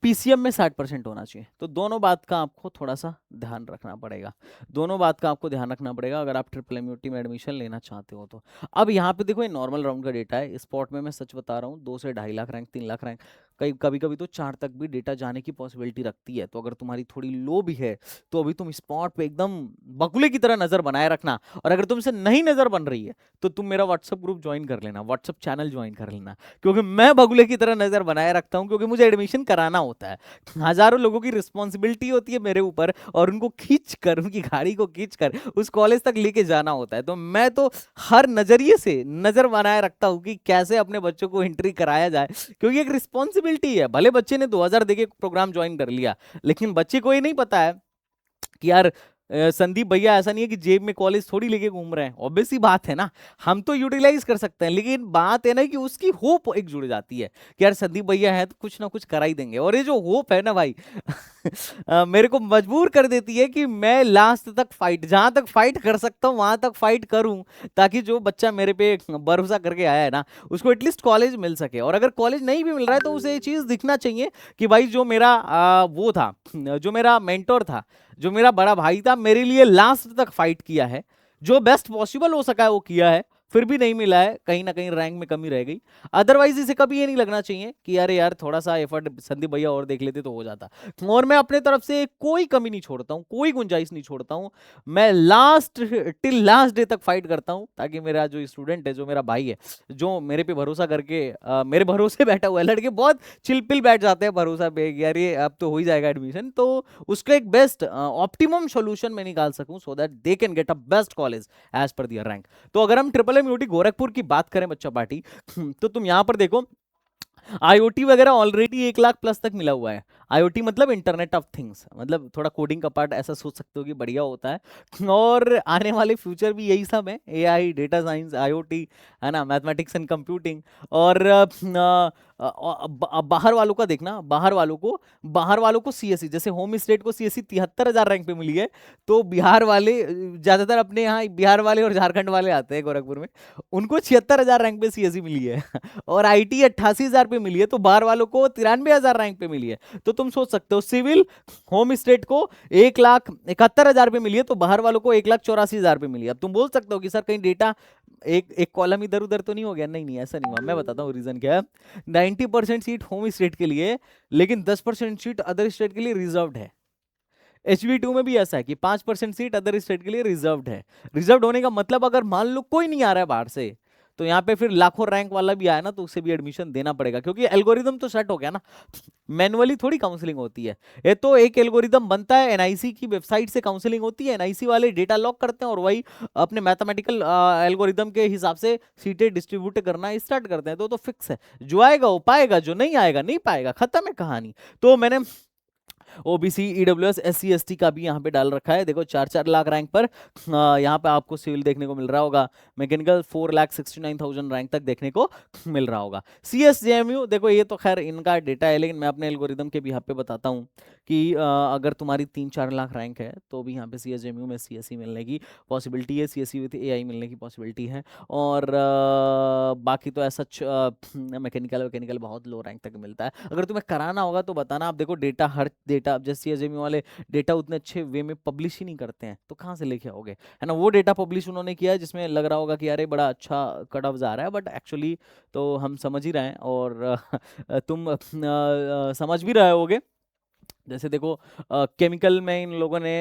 पीसीएम में 60% होना चाहिए। तो दोनों बात का आपको थोड़ा सा ध्यान रखना पड़ेगा, दोनों बात का आपको ध्यान रखना पड़ेगा अगर आप MMUT में एडमिशन लेना चाहते हो तो। अब यहाँ पे देखो, ये नॉर्मल राउंड का डेटा है। स्पॉट में मैं सच बता रहा हूँ 2 से 2.5 लाख रैंक, 3 लाख रैंक, कभी कभी तो 4 तक भी डेटा जाने की पॉसिबिलिटी रखती है। तो अगर तुम्हारी थोड़ी लो भी है तो अभी तुम स्पॉट पे एकदम बगुले की तरह नजर बनाए रखना। और अगर तुमसे नहीं नजर बन रही है तो तुम मेरा व्हाट्सअप ग्रुप ज्वाइन कर लेना, व्हाट्सअप चैनल ज्वाइन कर लेना, क्योंकि मैं बगुले की तरह नजर बनाए रखता हूँ, क्योंकि मुझे एडमिशन कराना होता है। हजारों लोगों की रिस्पॉन्सिबिलिटी होती है मेरे ऊपर, और उनको खींच कर, उनकी गाड़ी को खींच कर उस कॉलेज तक लेके जाना होता है। तो मैं तो हर नजरिए से नजर बनाए रखता हूँ कि कैसे अपने बच्चों को एंट्री कराया जाए, क्योंकि एक रिस्पॉन्सिबिलिटी है। भले बच्चे ने 2000 देके प्रोग्राम ज्वाइन कर लिया, लेकिन बच्चे को ये नहीं पता है कि यार संदीप भैया ऐसा नहीं है कि जेब में कॉलेज थोड़ी लेके घूम रहे हैं। ऑब्वियस सी बात है ना, हम तो यूटिलाइज कर सकते हैं, लेकिन बात है ना कि उसकी होप एक जुड़ जाती है कि यार संदीप भैया है तो कुछ ना कुछ करा ही देंगे। और ये जो होप है ना भाई मेरे को मजबूर कर देती है कि मैं लास्ट तक फाइट, जहां तक फाइट कर सकता हूं वहां तक फाइट करूं, ताकि जो बच्चा मेरे पे भरोसा करके आया है ना, उसको एटलीस्ट कॉलेज मिल सके। और अगर कॉलेज नहीं भी मिल रहा है तो उसे ये चीज दिखना चाहिए कि भाई जो मेरा वो था, जो मेरा मेंटोर था, जो मेरा बड़ा भाई था, मेरे लिए लास्ट तक फाइट किया है, जो बेस्ट पॉसिबल हो सका है वो किया है, फिर भी नहीं मिला है, कहीं ना कहीं रैंक में कमी रह गई। अदरवाइज इसे कभी ये नहीं लगना चाहिए कि अरे यार थोड़ा सा एफर्ट संदीप भैया और देख लेते तो हो जाता। और मैं अपने तरफ से कोई कमी नहीं छोड़ता हूँ, कोई गुंजाइश नहीं छोड़ता हूँ। मैं टिल लास्ट डे तक फाइट करता हूँ, ताकि मेरा जो स्टूडेंट है, जो मेरा भाई है, जो मेरे पे भरोसा करके मेरे भरोसे बैठा हुआ है। लड़के बहुत चिलपिल बैठ जाते हैं भरोसा पे, यार ये अब तो हो ही जाएगा एडमिशन, तो उसका एक बेस्ट ऑप्टिमम सोल्यूशन मैं निकाल सकूं, so that they can get a best college as per their rank. तो अगर हम MMUT गोरखपुर की बात करें बच्चा पार्टी, तो तुम यहां पर देखो IoT वगैरह ऑलरेडी 1 लाख प्लस तक मिला हुआ है। IoT मतलब इंटरनेट ऑफ थिंग्स, मतलब थोड़ा कोडिंग का पार्ट ऐसा सोच सकते हो कि बढ़िया होता है। और आने वाले फ्यूचर भी यही सब है, AI, डेटा साइंस, IoT, है ना, मैथमेटिक्स एंड कंप्यूटिंग। और बाहर वालों का देखना, बाहर वालों को CSE, जैसे होम स्टेट को CSE 73,000 रैंक पे मिली है, तो बिहार वाले ज्यादातर अपने यहाँ बिहार वाले और झारखंड वाले आते हैं गोरखपुर में, उनको 76,000 रैंक पे CSE मिली है। और IT 88,000 पे मिली है, तो बाहर वालों को 93,000 रैंक पे मिली है। तो तुम सोच सकते हो, सिविल होम स्टेट को 1,71,000 पे मिली है, तो बाहर वालों को 1,84,000 पे मिली है। अब तुम बोल सकते हो कि सर कहीं डेटा एक एक कॉलम इधर उधर तो नहीं हो गया? नहीं नहीं, ऐसा नहीं हुआ। मैं बताता हूँ रीजन क्या है। 90% सीट होम स्टेट के लिए, लेकिन 10% सीट अदर स्टेट के लिए रिजर्व्ड है। HB2 में भी ऐसा है कि 5% सीट अदर स्टेट के लिए रिजर्व्ड है। रिजर्व्ड होने का मतलब अगर मान लो कोई नहीं आ रहा है बाहर से, तो यहाँ पे फिर लाखों रैंक वाला भी आया ना, तो उसे भी एडमिशन देना पड़ेगा, क्योंकि एल्गोरिदम तो सेट हो गया ना, मैनुअली थोड़ी काउंसलिंग होती है। ये तो एक एल्गोरिदम बनता है, NIC की वेबसाइट से काउंसलिंग होती है, NIC वाले डेटा लॉक करते हैं और वही अपने मैथमेटिकल एल्गोरिदम के हिसाब से सीटें डिस्ट्रीब्यूट करना स्टार्ट करते हैं। तो फिक्स है, जो आएगा वो पाएगा, जो नहीं आएगा नहीं पाएगा, खत्म है कहानी। तो मैंने ओबीसी, ईडब्ल्यूएस, एससी, एसटी का भी यहाँ पे डाल रखा है। देखो 4-4 लाख रैंक पर यहाँ पे आपको सिविल देखने को मिल रहा होगा। मैकेनिकल 4,69,000 रैंक तक देखने को मिल रहा होगा। CSJMU देखो ये तो खैर इनका डेटा है, लेकिन मैं अपने एल्गोरिदम के भी यहाँ पे बताता हूँ कि अगर तुम्हारी 3-4 लाख रैंक है तो भी यहाँ पे CSJMU में CSE मिलने की पॉसिबिलिटी है, CSE विथ AI मिलने की पॉसिबिलिटी है। और बाकी तो ऐसा मैकेनिकल बहुत लो रैंक तक मिलता है। अगर तुम्हें कराना होगा तो बताना। आप देखो डेटा, हर डेटा अब जैसे CSJMU वाले डेटा उतने अच्छे वे में पब्लिश ही नहीं करते हैं, तो कहाँ से लेके आओगे, है ना। वो डेटा पब्लिश उन्होंने किया है जिसमें लग रहा होगा कि अरे बड़ा अच्छा कट ऑफ जा रहा है, बट एक्चुअली तो हम समझ ही रहे हैं, और तुम समझ भी रहे होगे। जैसे देखो केमिकल में इन लोगों ने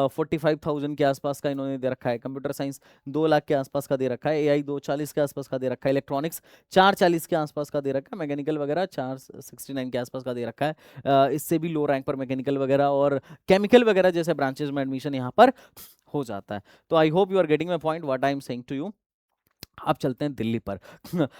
45,000 के आसपास का इन्होंने दे रखा है। कंप्यूटर साइंस 2 लाख के आसपास का दे रखा है। AI 240 के आसपास का दे रखा है। इलेक्ट्रॉनिक्स 440 के आसपास का दे रखा है। मैकेनिकल वगैरह 469 के आसपास का दे रखा है। इससे भी लो रैंक पर मैकेनिकल वगैरह और केमिकल वगैरह जैसे ब्रांचेज में एडमिशन यहाँ पर हो जाता है। तो I hope you are getting my point what I am saying to you. अब चलते हैं दिल्ली पर।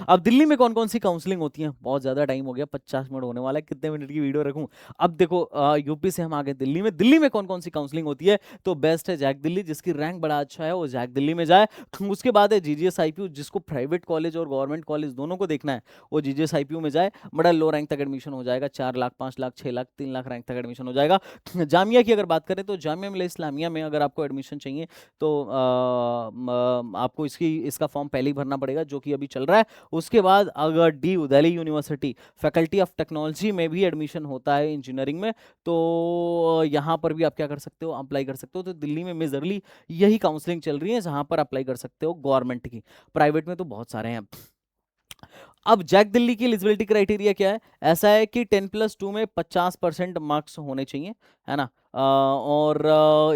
अब दिल्ली में कौन कौन सी काउंसलिंग होती है, बहुत ज्यादा टाइम हो गया, 50 मिनट होने वाला है, कितने मिनट की वीडियो रखूं। अब देखो यूपी से हम आगे दिल्ली में कौन कौन सी काउंसलिंग होती है, तो बेस्ट है जैक दिल्ली, जिसकी रैंक बड़ा अच्छा है वो जैक दिल्ली में जाए। उसके बाद है GGS IPU, जिसको प्राइवेट कॉलेज और गवर्नमेंट कॉलेज दोनों को देखना है, वो GGS IPU में जाए। बड़ा लो रैंक तक एडमिशन हो जाएगा, 4 लाख, 5 लाख, 6 लाख, 3 लाख रैंक तक एडमिशन हो जाएगा। जामिया की अगर बात करें तो जामिया मिल्लिया इस्लामिया में अगर आपको एडमिशन चाहिए तो आपको इसका फॉर्म पहले ही भरना पड़ेगा, जो कि अभी चल रहा है। उसके बाद अगर Delhi university faculty of technology में भी एडमिशन होता है इंजीनियरिंग में, तो यहाँ पर भी आप क्या कर सकते हो, अप्लाई कर सकते हो। तो दिल्ली में मेजरली यही काउंसलिंग चल रही है जहां पर अप्लाई कर सकते हो गवर्नमेंट की। प्राइवेट में तो बहुत सारे हैं। अब जैक दिल्ली की एलिजिबिलिटी क्राइटेरिया क्या है, ऐसा है कि 10+2 में 50% मार्क्स होने चाहिए, है ना। और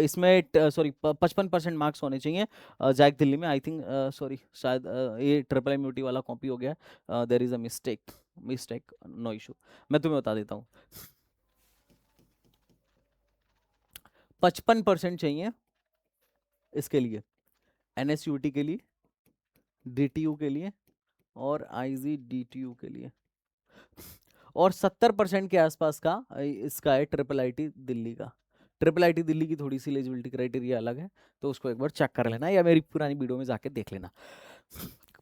इसमें सॉरी 55% मार्क्स होने चाहिए जैक दिल्ली में। आई थिंक सॉरी शायद ये MMUT वाला कॉपी हो गया, there is a mistake, no issue, मैं तुम्हें बता देता हूँ। 55% चाहिए इसके लिए, NSUT के लिए, DTU के लिए और IGDTU के लिए, और 70% के आसपास का इसका है IIIT दिल्ली का। IIIT दिल्ली की थोड़ी सी एलिजिबिलिटी क्राइटेरिया अलग है, तो उसको एक बार चेक कर लेना या मेरी पुरानी वीडियो में जाके देख लेना।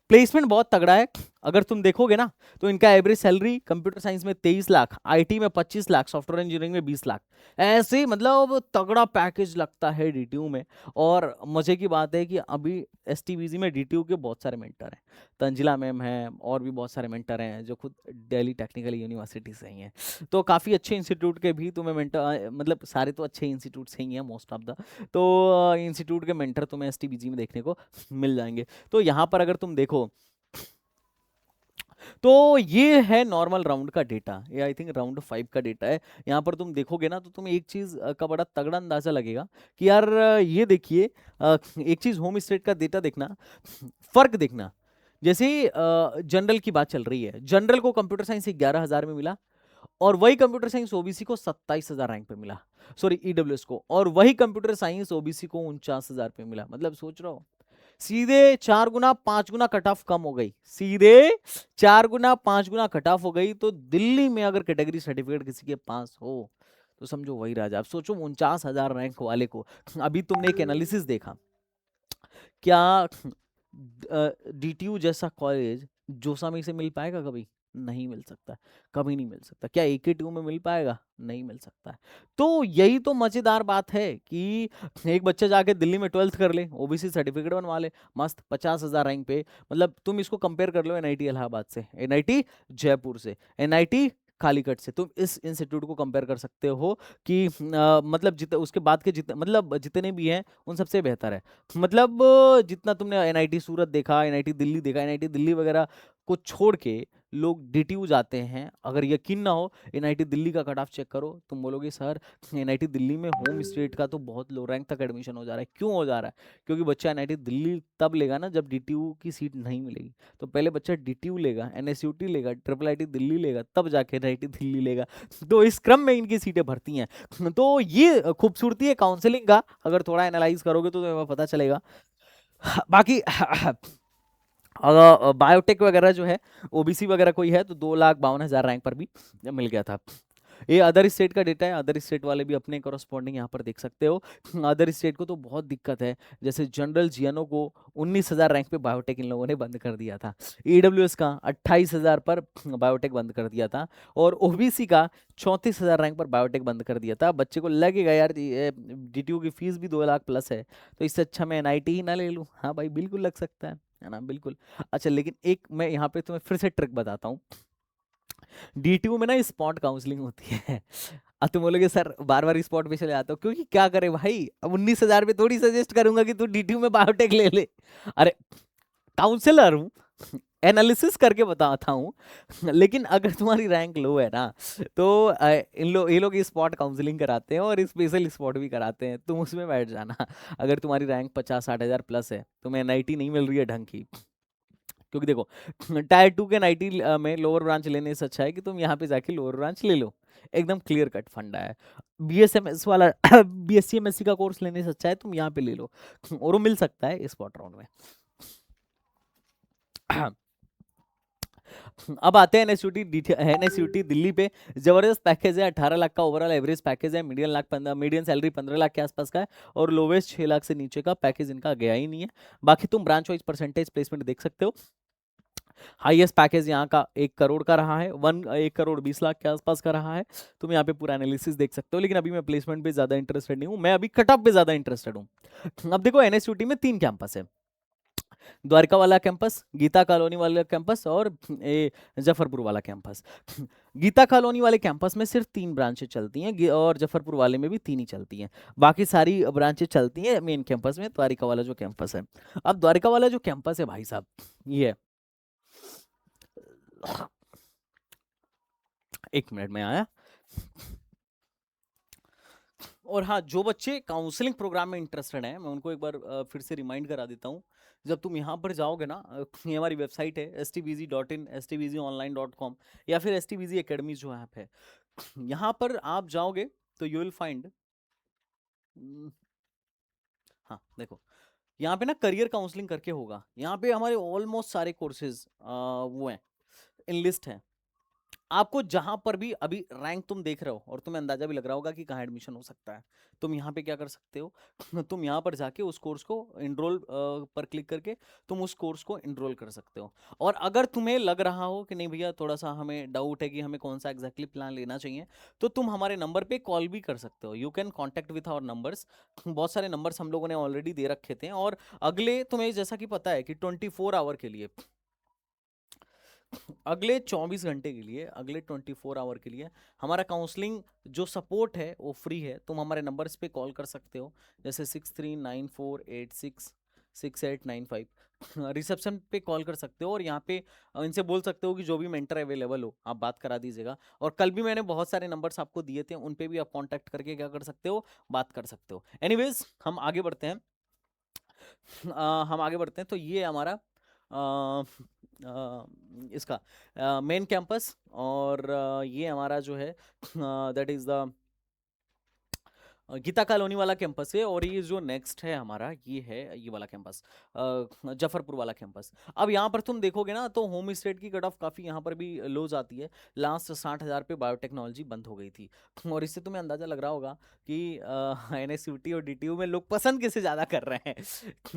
प्लेसमेंट बहुत तगड़ा है, अगर तुम देखोगे ना तो इनका एवरेज सैलरी कंप्यूटर साइंस में 23 लाख, IT में 25 लाख, सॉफ्टवेयर इंजीनियरिंग में 20 लाख, ऐसे मतलब तगड़ा पैकेज लगता है DTU में। और मजे की बात है कि अभी STBC में DTU के बहुत सारे मेंटर हैं, तंजिला मैम हैं और भी बहुत सारे मेंटर हैं जो खुद दिल्ली टेक्निकल यूनिवर्सिटी से ही हैं। तो काफ़ी अच्छे इंस्टीट्यूट के भी तुम्हें मेंटर, मतलब सारे तो अच्छे इंस्टीट्यूट से ही हैं मोस्ट ऑफ द, तो इंस्टीट्यूट के मेंटर तुम्हें STBC में देखने को मिल जाएंगे। तो यहाँ पर अगर तुम देखो तो ये है नॉर्मल राउंड का डेटा, ये आई थिंक राउंड 5 का डेटा है। यहाँ पर तुम देखोगे ना तो तुम्हें एक चीज का बड़ा तगड़ा अंदाजा लगेगा कि यार ये देखिए, एक चीज होम स्टेट का डेटा देखना, फर्क देखना। जैसे जनरल की बात चल रही है, जनरल को कंप्यूटर साइंस 11,000 में मिला, और वही कंप्यूटर साइंस ओबीसी को 27,000 रैंक पे मिला, सॉरी ईडब्ल्यूएस को, और वही कंप्यूटर साइंस ओबीसी को 49,000 पे मिला। मतलब सोच रहा हो, सीधे 4 गुना 5 गुना कट ऑफ कम हो गई, सीधे 4 गुना 5 गुना कट ऑफ हो गई। तो दिल्ली में अगर कैटेगरी सर्टिफिकेट किसी के पास हो तो समझो वही राजा। अब सोचो 49,000 रैंक वाले को, अभी तुमने एक एनालिसिस देखा, क्या DTU जैसा कॉलेज जोसा से मिल पाएगा कभी? नहीं मिल सकता, कभी नहीं मिल सकता। क्या AKTU में मिल पाएगा? नहीं मिल सकता है। तो यही तो मजेदार बात है कि एक बच्चा जाके दिल्ली में 12th कर ले, OBC सर्टिफिकेट बनवा ले, मस्त 50,000 रैंक पे। मतलब तुम इसको कंपेयर कर लो NIT इलाहाबाद से, NIT जयपुर से, NIT कालीकट से। तुम इस इंस्टीट्यूट को कंपेयर कर सकते हो कि मतलब उसके बाद के जितने भी हैं उन सबसे बेहतर है। मतलब जितना तुमने NIT सूरत देखा, NIT दिल्ली देखा, NIT दिल्ली वगैरह को छोड़ के लोग DTU जाते हैं। अगर यकीन ना हो NIT दिल्ली का कट ऑफ चेक करो, तुम बोलोगे सर NIT दिल्ली में होम स्टेट का तो बहुत लो रैंक तक एडमिशन हो जा रहा है। क्यों हो जा रहा है? क्योंकि बच्चा NIT दिल्ली तब लेगा ना जब DTU की सीट नहीं मिलेगी। तो पहले बच्चा DTU लेगा, NSUT लेगा, IIIT दिल्ली लेगा, तब जाके NIT दिल्ली लेगा। तो इस क्रम में इनकी सीटें भरती हैं। तो ये खूबसूरती है काउंसलिंग का, अगर थोड़ा एनालाइज करोगे तो तुम्हें पता चलेगा। बाकी बायोटेक वगैरह जो है, OBC वगैरह कोई है तो 2,52,000 रैंक पर भी मिल गया था। ये अदर स्टेट का डेटा है, अदर स्टेट वाले भी अपने करस्पॉन्डिंग यहाँ पर देख सकते हो। अदर स्टेट को तो बहुत दिक्कत है, जैसे जनरल जीएनओ को 19,000 रैंक पे बायोटेक इन लोगों ने बंद कर दिया था, ईडब्ल्यूएस का 28,000 पर बायोटेक बंद कर दिया था, और ओबीसी का 34,000 रैंक पर बायोटेक बंद कर दिया था। बच्चे को लगेगा यार डीटीयू की फीस भी 2 लाख प्लस है, तो इससे अच्छा मैं एनआईटी ही ना ले लूँ। हाँ भाई बिल्कुल लग सकता है ना, बिल्कुल। अच्छा लेकिन एक मैं यहाँ पे तुम्हें फिर से ट्रिक बताता हूँ। डीटीयू में ना स्पॉट काउंसलिंग होती है। अब तुम बोलोगे सर बार बार स्पॉट पे चले जाते हो, क्योंकि क्या करे भाई, अब 19,000 पे थोड़ी सजेस्ट करूंगा कि तू डीटीयू में बायोटेक ले ले। अरे काउंसलर हूँ, एनालिसिस करके बताता हूँ। लेकिन अगर तुम्हारी रैंक लो है ना, तो ये लोग स्पॉट काउंसलिंग कराते हैं और स्पेशल स्पॉट भी कराते हैं, तुम उसमें बैठ जाना। अगर तुम्हारी रैंक 50-60 हज़ार प्लस है, तुम्हें एनआईटी नहीं मिल रही है ढंग की, क्योंकि देखो टायर 2 के एनआईटी में लोअर ब्रांच लेने से अच्छा है कि तुम यहाँ पे जाके लोअर ब्रांच ले लो, एकदम क्लियर कट फंडा है। बीएसएमएस वाला बीएससी एमएससी का कोर्स लेने से अच्छा है तुम यहाँ पे ले लो, और वो मिल सकता है स्पॉट राउंड में। अब आते हैं एनएसयूटी दिल्ली पे। जबरदस्त पैकेज है, 18 लाख का ओवरऑल एवरेज पैकेज है, मीडियन सैलरी 15 लाख के आसपास का है, और लोवेस्ट 6 लाख से नीचे का पैकेज इनका गया ही नहीं है। बाकी तुम ब्रांच वाइज परसेंटेज प्लेसमेंट देख सकते हो। हाईएस्ट पैकेज यहाँ का 1 करोड़ का रहा है, 1 करोड़ 20 लाख के आसपास का रहा है। तुम यहाँ पे पूरा एनालिसिस देख सकते हो, लेकिन अभी मैं प्लेसमेंट पे ज्यादा इंटरेस्टेड नहीं हूँ, मैं अभी कटअप पे ज्यादा इंटरेस्टेड हूँ। अब देखो एनएसयूटी में 3 कैंपस है, द्वारका वाला कैंपस, गीता कॉलोनी वाला कैंपस, और जफरपुर वाला कैंपस। गीता कॉलोनी वाले कैंपस में सिर्फ 3 ब्रांचें चलती हैं, और जफरपुर वाले में भी 3 ही चलती हैं, बाकी सारी ब्रांचें चलती हैं मेन कैंपस में, द्वारिका वाला जो कैंपस है। अब द्वारिका वाला जो कैंपस है भाई साहब, ये 1 मिनट में आया। और हाँ, जो बच्चे काउंसलिंग प्रोग्राम में इंटरेस्टेड हैं, मैं उनको एक बार फिर से रिमाइंड करा देता हूँ। जब तुम यहाँ पर जाओगे ना, ये हमारी वेबसाइट है stbz.in, stbzonline.com, या फिर stbz academy जो ऐप है, यहाँ पर आप जाओगे तो यू विल फाइंड, हाँ देखो यहाँ पे ना करियर काउंसलिंग करके होगा, यहाँ पे हमारे ऑलमोस्ट सारे कोर्सेज वो हैं, इन लिस्ट हैं। आपको जहां पर भी अभी रैंक तुम देख रहे हो और तुम्हें अंदाजा भी लग रहा होगा कि कहाँ एडमिशन हो सकता है, तुम यहाँ पे क्या कर सकते हो, तुम यहाँ पर जाके उस कोर्स को इनरोल पर क्लिक करके तुम उस कोर्स को इनरोल कर सकते हो। और अगर तुम्हें लग रहा हो कि नहीं भैया थोड़ा सा हमें डाउट है कि हमें कौन सा एग्जैक्टली प्लान लेना चाहिए, तो तुम हमारे नंबर पे कॉल भी कर सकते हो। You can contact with our numbers, बहुत सारे नंबर्स हम लोगों ने ऑलरेडी दे रखे थे, और अगले तुम्हें जैसा कि पता है कि 24 आवर के लिए, अगले 24 घंटे के लिए, अगले 24 आवर के लिए हमारा काउंसलिंग जो सपोर्ट है वो फ्री है। तुम हमारे नंबर्स पे कॉल कर सकते हो, जैसे 6394866895, रिसेप्शन पे कॉल कर सकते हो, और यहाँ पे इनसे बोल सकते हो कि जो भी मेंटर अवेलेबल हो आप बात करा दीजिएगा। और कल भी मैंने बहुत सारे नंबर्स आपको दिए थे, उन पे भी आप कांटेक्ट करके क्या कर सकते हो, बात कर सकते हो। एनीवेज हम आगे बढ़ते हैं। हम आगे बढ़ते हैं, तो ये हमारा इसका मेन कैंपस, और ये हमारा जो है that is the Geeta colony वाला कैंपस है। और ये जो नेक्स्ट है हमारा, ये है ये वाला कैंपस, जफरपुर वाला कैंपस। अब यहाँ पर तुम देखोगे ना, तो होम स्टेट की कट ऑफ काफ़ी यहाँ पर भी लो जाती है, लास्ट 60,000 पे बायोटेक्नोलॉजी बंद हो गई थी। और इससे तुम्हें अंदाजा लग रहा होगा कि एनएसयूटी और डीटीयू में लोग पसंद किसे ज़्यादा कर रहे हैं।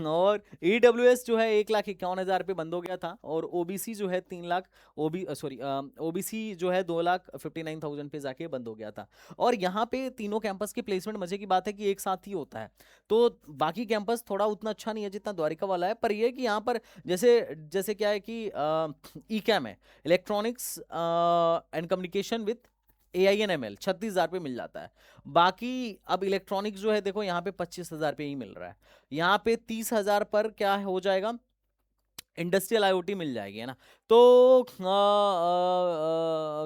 और ईडब्ल्यूएस जो है 1,51,000 पे बंद हो गया था, और ओबीसी जो है 3 लाख, ओबीसी जो है 2,59,000 पे जाके बंद हो गया था। और यहाँ पे तीनों कैंपस के प्लेसमेंट मजे की बात है कि एक साथ ही होता है, तो बाकी कैंपस थोड़ा उतना अच्छा नहीं है जितना द्वारिका वाला है, पर यह है कि यहाँ पर जैसे जैसे क्या है कि ई कैम है, electronics and communication with AINML 36,000 पे मिल जाता है। बाकी अब इलेक्ट्रॉनिक्स जो है देखो यहाँ पे 25,000 पे ही मिल रहा है, यहाँ पे 30,000 पर क्या हो जाएगा, इंडस्ट्रियल आईओटी मिल जाएगी, है ना। तो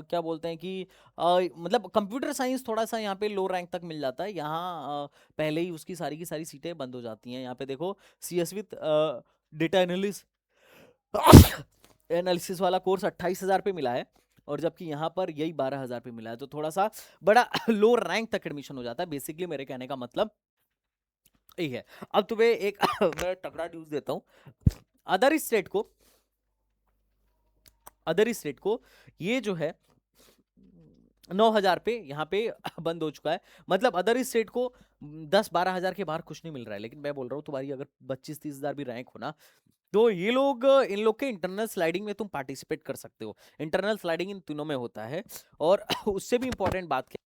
क्या बोलते हैं कि मतलब कंप्यूटर साइंस थोड़ा सा यहाँ पे लो रैंक तक मिल जाता है, यहाँ पहले ही उसकी सारी की सारी सीटें बंद हो जाती हैं। यहाँ पे देखो CS विथ डेटा एनालिसिस वाला कोर्स 28,000 पे मिला है, और जबकि यहाँ पर यही 12,000 पे मिला है, तो थोड़ा सा बड़ा लो रैंक तक एडमिशन हो जाता है। बेसिकली मेरे कहने का मतलब यही है। अब तुम्हें एक मैं तगड़ा न्यूज देता हूँ, अदर स्टेट को, ये जो है 9,000 पे यहाँ पे बंद हो चुका है। मतलब अदर स्टेट को 10-12 हजार के बाहर कुछ नहीं मिल रहा है, लेकिन मैं बोल रहा हूँ तुम्हारी अगर 25-30 हजार भी रैंक हो ना, तो ये लोग इन लोग के इंटरनल स्लाइडिंग में तुम पार्टिसिपेट कर सकते हो। इंटरनल स्लाइडिंग इन तीनों में होता है। और उससे भी इंपॉर्टेंट बात क्या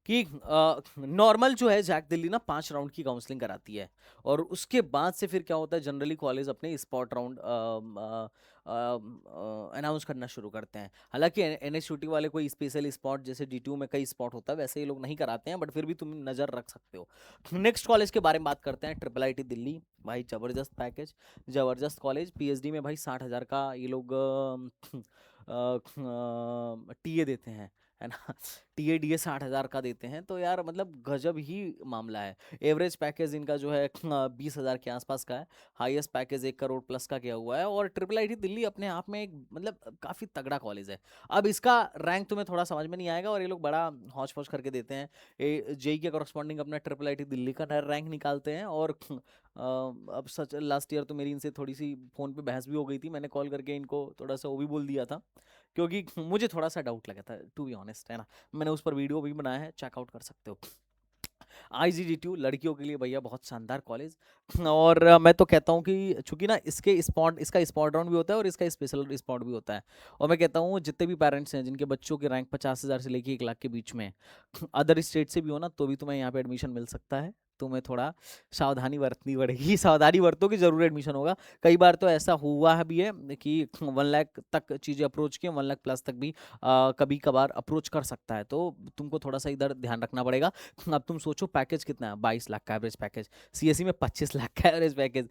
कि नॉर्मल जो है जैक दिल्ली ना 5 राउंड की काउंसलिंग कराती है, और उसके बाद से फिर क्या होता है, जनरली कॉलेज अपने स्पॉट राउंड अनाउंस करना शुरू करते हैं। हालांकि एनएसयूटी वाले कोई स्पेशल स्पॉट, जैसे डीटीयू में कई स्पॉट होता है, वैसे ये लोग नहीं कराते हैं, बट फिर भी तुम नज़र रख सकते हो। नेक्स्ट कॉलेज के बारे में बात करते हैं, ट्रिपल आईटी दिल्ली। भाई जबरदस्त पैकेज, जबरदस्त कॉलेज। पीएचडी में भाई 60,000 का ये लोग टीए देते हैं, है ना। टीए डीए 60,000 का देते हैं, तो यार मतलब गजब ही मामला है। एवरेज पैकेज इनका जो है 20,000 के आसपास का है। हाईएस्ट पैकेज 1 करोड़ प्लस का किया हुआ है। और ट्रिपल आईटी दिल्ली अपने आप में एक मतलब काफ़ी तगड़ा कॉलेज है। अब इसका रैंक तुम्हें थोड़ा समझ में नहीं आएगा, और ये लोग बड़ा हौच पौच करके देते हैं। जेई के करस्पॉन्डिंग अपना ट्रिपल आईटी दिल्ली का रैंक निकालते हैं। और अब सच लास्ट ईयर तो मेरी इनसे थोड़ी सी फ़ोन पे बहस भी हो गई थी, मैंने कॉल करके इनको थोड़ा सा वो भी बोल दिया था, क्योंकि मुझे थोड़ा सा डाउट लगा था, टू बी ऑनेस्ट, है ना। मैंने उस पर वीडियो भी बनाया है, चेकआउट कर सकते हो। आईजीजीटीयू लड़कियों के लिए भैया बहुत शानदार कॉलेज। और मैं तो कहता हूँ कि चूंकि ना इसके स्पॉट, इसका स्पॉट राउंड भी होता है और इसका स्पेशल स्पॉट भी होता है। और मैं कहता हूँ जितने भी पेरेंट्स हैं जिनके बच्चों के रैंक 50,000 से लेके 1 लाख के बीच में, अदर स्टेट से भी हो ना, तो भी तुम्हें यहाँ पे एडमिशन मिल सकता है। तुम्हें थोड़ा सावधानी बरतनी पड़ेगी, सावधानी बरतोगे जरूर एडमिशन होगा। कई बार तो ऐसा हुआ है भी है कि 1 लाख तक चीज़ें अप्रोच की, 1 लाख प्लस तक भी कभी कभार अप्रोच कर सकता है, तो तुमको थोड़ा सा इधर ध्यान रखना पड़ेगा। अब तुम सोचो पैकेज कितना है, 22 लाख का एवरेज पैकेज। सीएससी में 25 लाख का एवरेज पैकेज।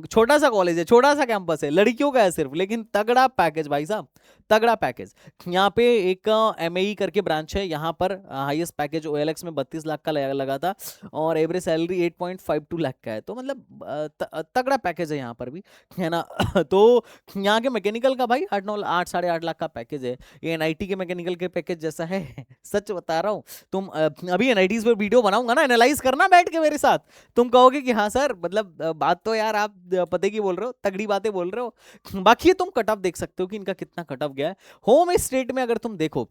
छोटा सा कॉलेज है, छोटा सा कैंपस है, लड़कियों का है सिर्फ, लेकिन तगड़ा पैकेज भाई साहब, तगड़ा पैकेज। यहाँ पे एक एमएई करके ब्रांच है, यहाँ पर हाईएस्ट पैकेज ओएलएक्स में 32 लाख का लगा था, और एवरेज सैलरी 8.52 लाख का है। तो मतलब तगड़ा पैकेज है यहाँ पर भी, है ना। तो यहाँ के मैकेनिकल का भाई 8-9 8 साढ़े 8 लाख का पैकेज है। ये एनआईटी के मैकेनिकल के पैकेज जैसा है। सच बता रहा हूँ। तुम अभी एनआईटीज पर वीडियो बनाऊंगा ना, एनालाइज करना बैठ के मेरे साथ। तुम कहोगे कि हाँ सर, मतलब बात तो यार आप पते की बोल रहे हो, तगड़ी बातें बोल रहे हो। बाकी तुम कट ऑफ देख सकते हो कि इनका कितना कट ऑफ गया है। होम स्टेट में अगर तुम देखो,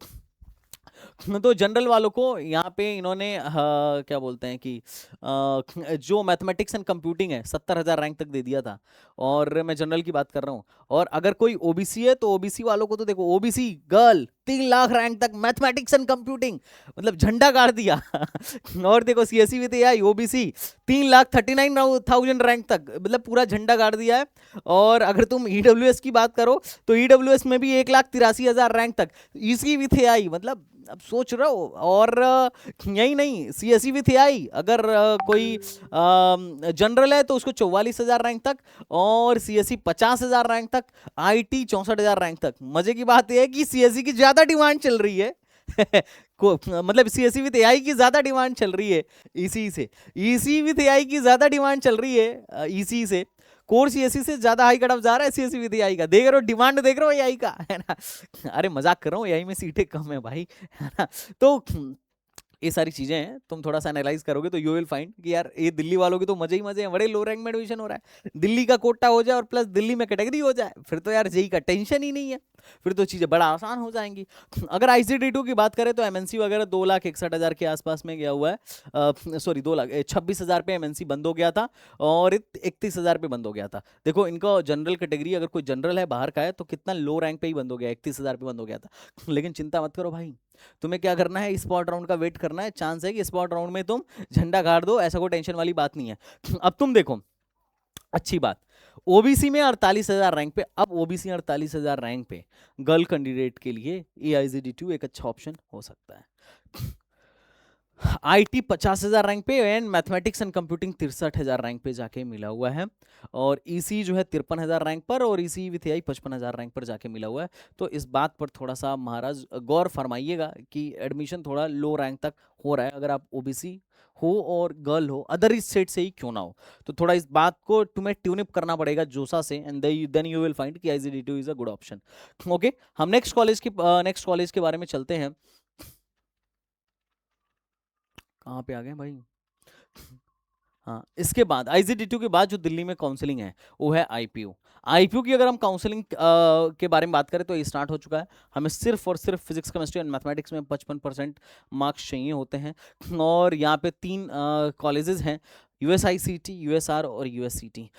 तो जनरल वालों को यहाँ पे इन्होंने क्या बोलते हैं कि जो मैथमेटिक्स एंड कंप्यूटिंग है 70,000 रैंक तक दे दिया था। और मैं जनरल की बात कर रहा हूँ। और अगर कोई ओबीसी है, तो ओबीसी वालों को तो देखो, ओबीसी गर्ल 3 लाख रैंक तक मैथमेटिक्स एंड कंप्यूटिंग, मतलब झंडा गाड़ दिया। और देखो CSC with AI OBC 3,39,000 rank तक, मतलब पूरा झंडा गाड़ दिया है। और अगर तुम ईडब्ल्यूएस की बात करो, तो ईडब्ल्यूएस में भी 1,83,000 रैंक तक, ईसी विथ एआई, मतलब अब सोच रहे हो। और यही नहीं, सीएससी विथ एआई अगर कोई जनरल है तो उसको 44,000 रैंक तक, और सीएससी 50,000 रैंक तक, आईटी 64,000 रैंक तक। मजे की बात यह है कि सीएससी की ज्यादा डिमांड चल रही है। मतलब सीएससी विथ एआई की ज्यादा डिमांड चल रही है ईसी से, ईसी विथ एआई की ज्यादा डिमांड चल रही है ईसी से। कोर सीएससी से ज्यादा हाई कट ऑफ जा रहा है सीएससी विद एआई का, देख रहे हो डिमांड, देख रहे हो एआई का, है ना। अरे मजाक कर रहा हूँ, एआई में सीटें कम है भाई, है ना। तो ये सारी चीजें हैं, तुम थोड़ा सा एनालाइज करोगे तो यू विल फाइंड कि यार ये दिल्ली वालों की तो मजे ही मजे हैं, बड़े लो रैंक में एडमिशन हो रहा है। दिल्ली का कोटा हो जाए और प्लस दिल्ली में कैटेगरी हो जाए, फिर तो यार जेई का टेंशन ही नहीं है, फिर तो चीजें बड़ा आसान हो जाएंगी। अगर आईसीडी2 की बात करें, तो एमएनसी वगैरह 2,61,000 के आसपास में गया हुआ है। सॉरी, 2,26,000 पे एमएनसी बंद हो गया था, और 31,000 पे बंद हो गया था। देखो इनका जनरल कैटेगरी, अगर कोई जनरल है बाहर का है, तो कितना लो रैंक पे ही बंद हो गया, 31,000 पे बंद हो गया था। लेकिन चिंता मत करो भाई, तुम्हें क्या करना है, स्पॉट राउंड का वेट करना है। चांस है कि स्पॉट राउंड में तुम झंडा गाड़ दो, ऐसा कोई टेंशन वाली बात नहीं है। अब तुम देखो, अच्छी बात, ओबीसी में 48,000 रैंक पे, अब ओबीसी 48,000 रैंक पे गर्ल कैंडिडेट के लिए एआईजीडी2 एक अच्छा ऑप्शन हो सकता है। आईटी 50,000 रैंक पे, and mathematics and computing 63,000 rank पे जाके मिला हुआ है। और ईसी जो है 53,000 रैंक पर, और ईसी विथ एआई 55,000 रैंक पर जाके मिला हुआ है। तो इस बात पर थोड़ा सा महाराज गौर फरमाइएगा कि एडमिशन थोड़ा लो रैंक तक हो रहा है, अगर आप ओबीसी हो और गर्ल हो, अदर स्टेट से ही क्यों ना हो। तो थोड़ा इस बात को तुम्हें ट्यून अप करना पड़ेगा जोसा से, and then you will find कि आईजीडी2 is a good option. Okay, हम नेक्स्ट कॉलेज के बारे में चलते हैं। कहाँ पे आ गए भाई? हाँ, इसके बाद आईजीडीटू के बाद जो दिल्ली में काउंसलिंग है वो है आईपीयू। आईपीयू की अगर हम काउंसलिंग के बारे में बात करें तो ये स्टार्ट हो चुका है। हमें सिर्फ और सिर्फ फिजिक्स केमिस्ट्री एंड मैथमेटिक्स में 55% मार्क्स चाहिए होते हैं। और यहाँ पे 3 कॉलेजेस हैं, यूएसआईसीटी, यूएसआर और यूएससीटी।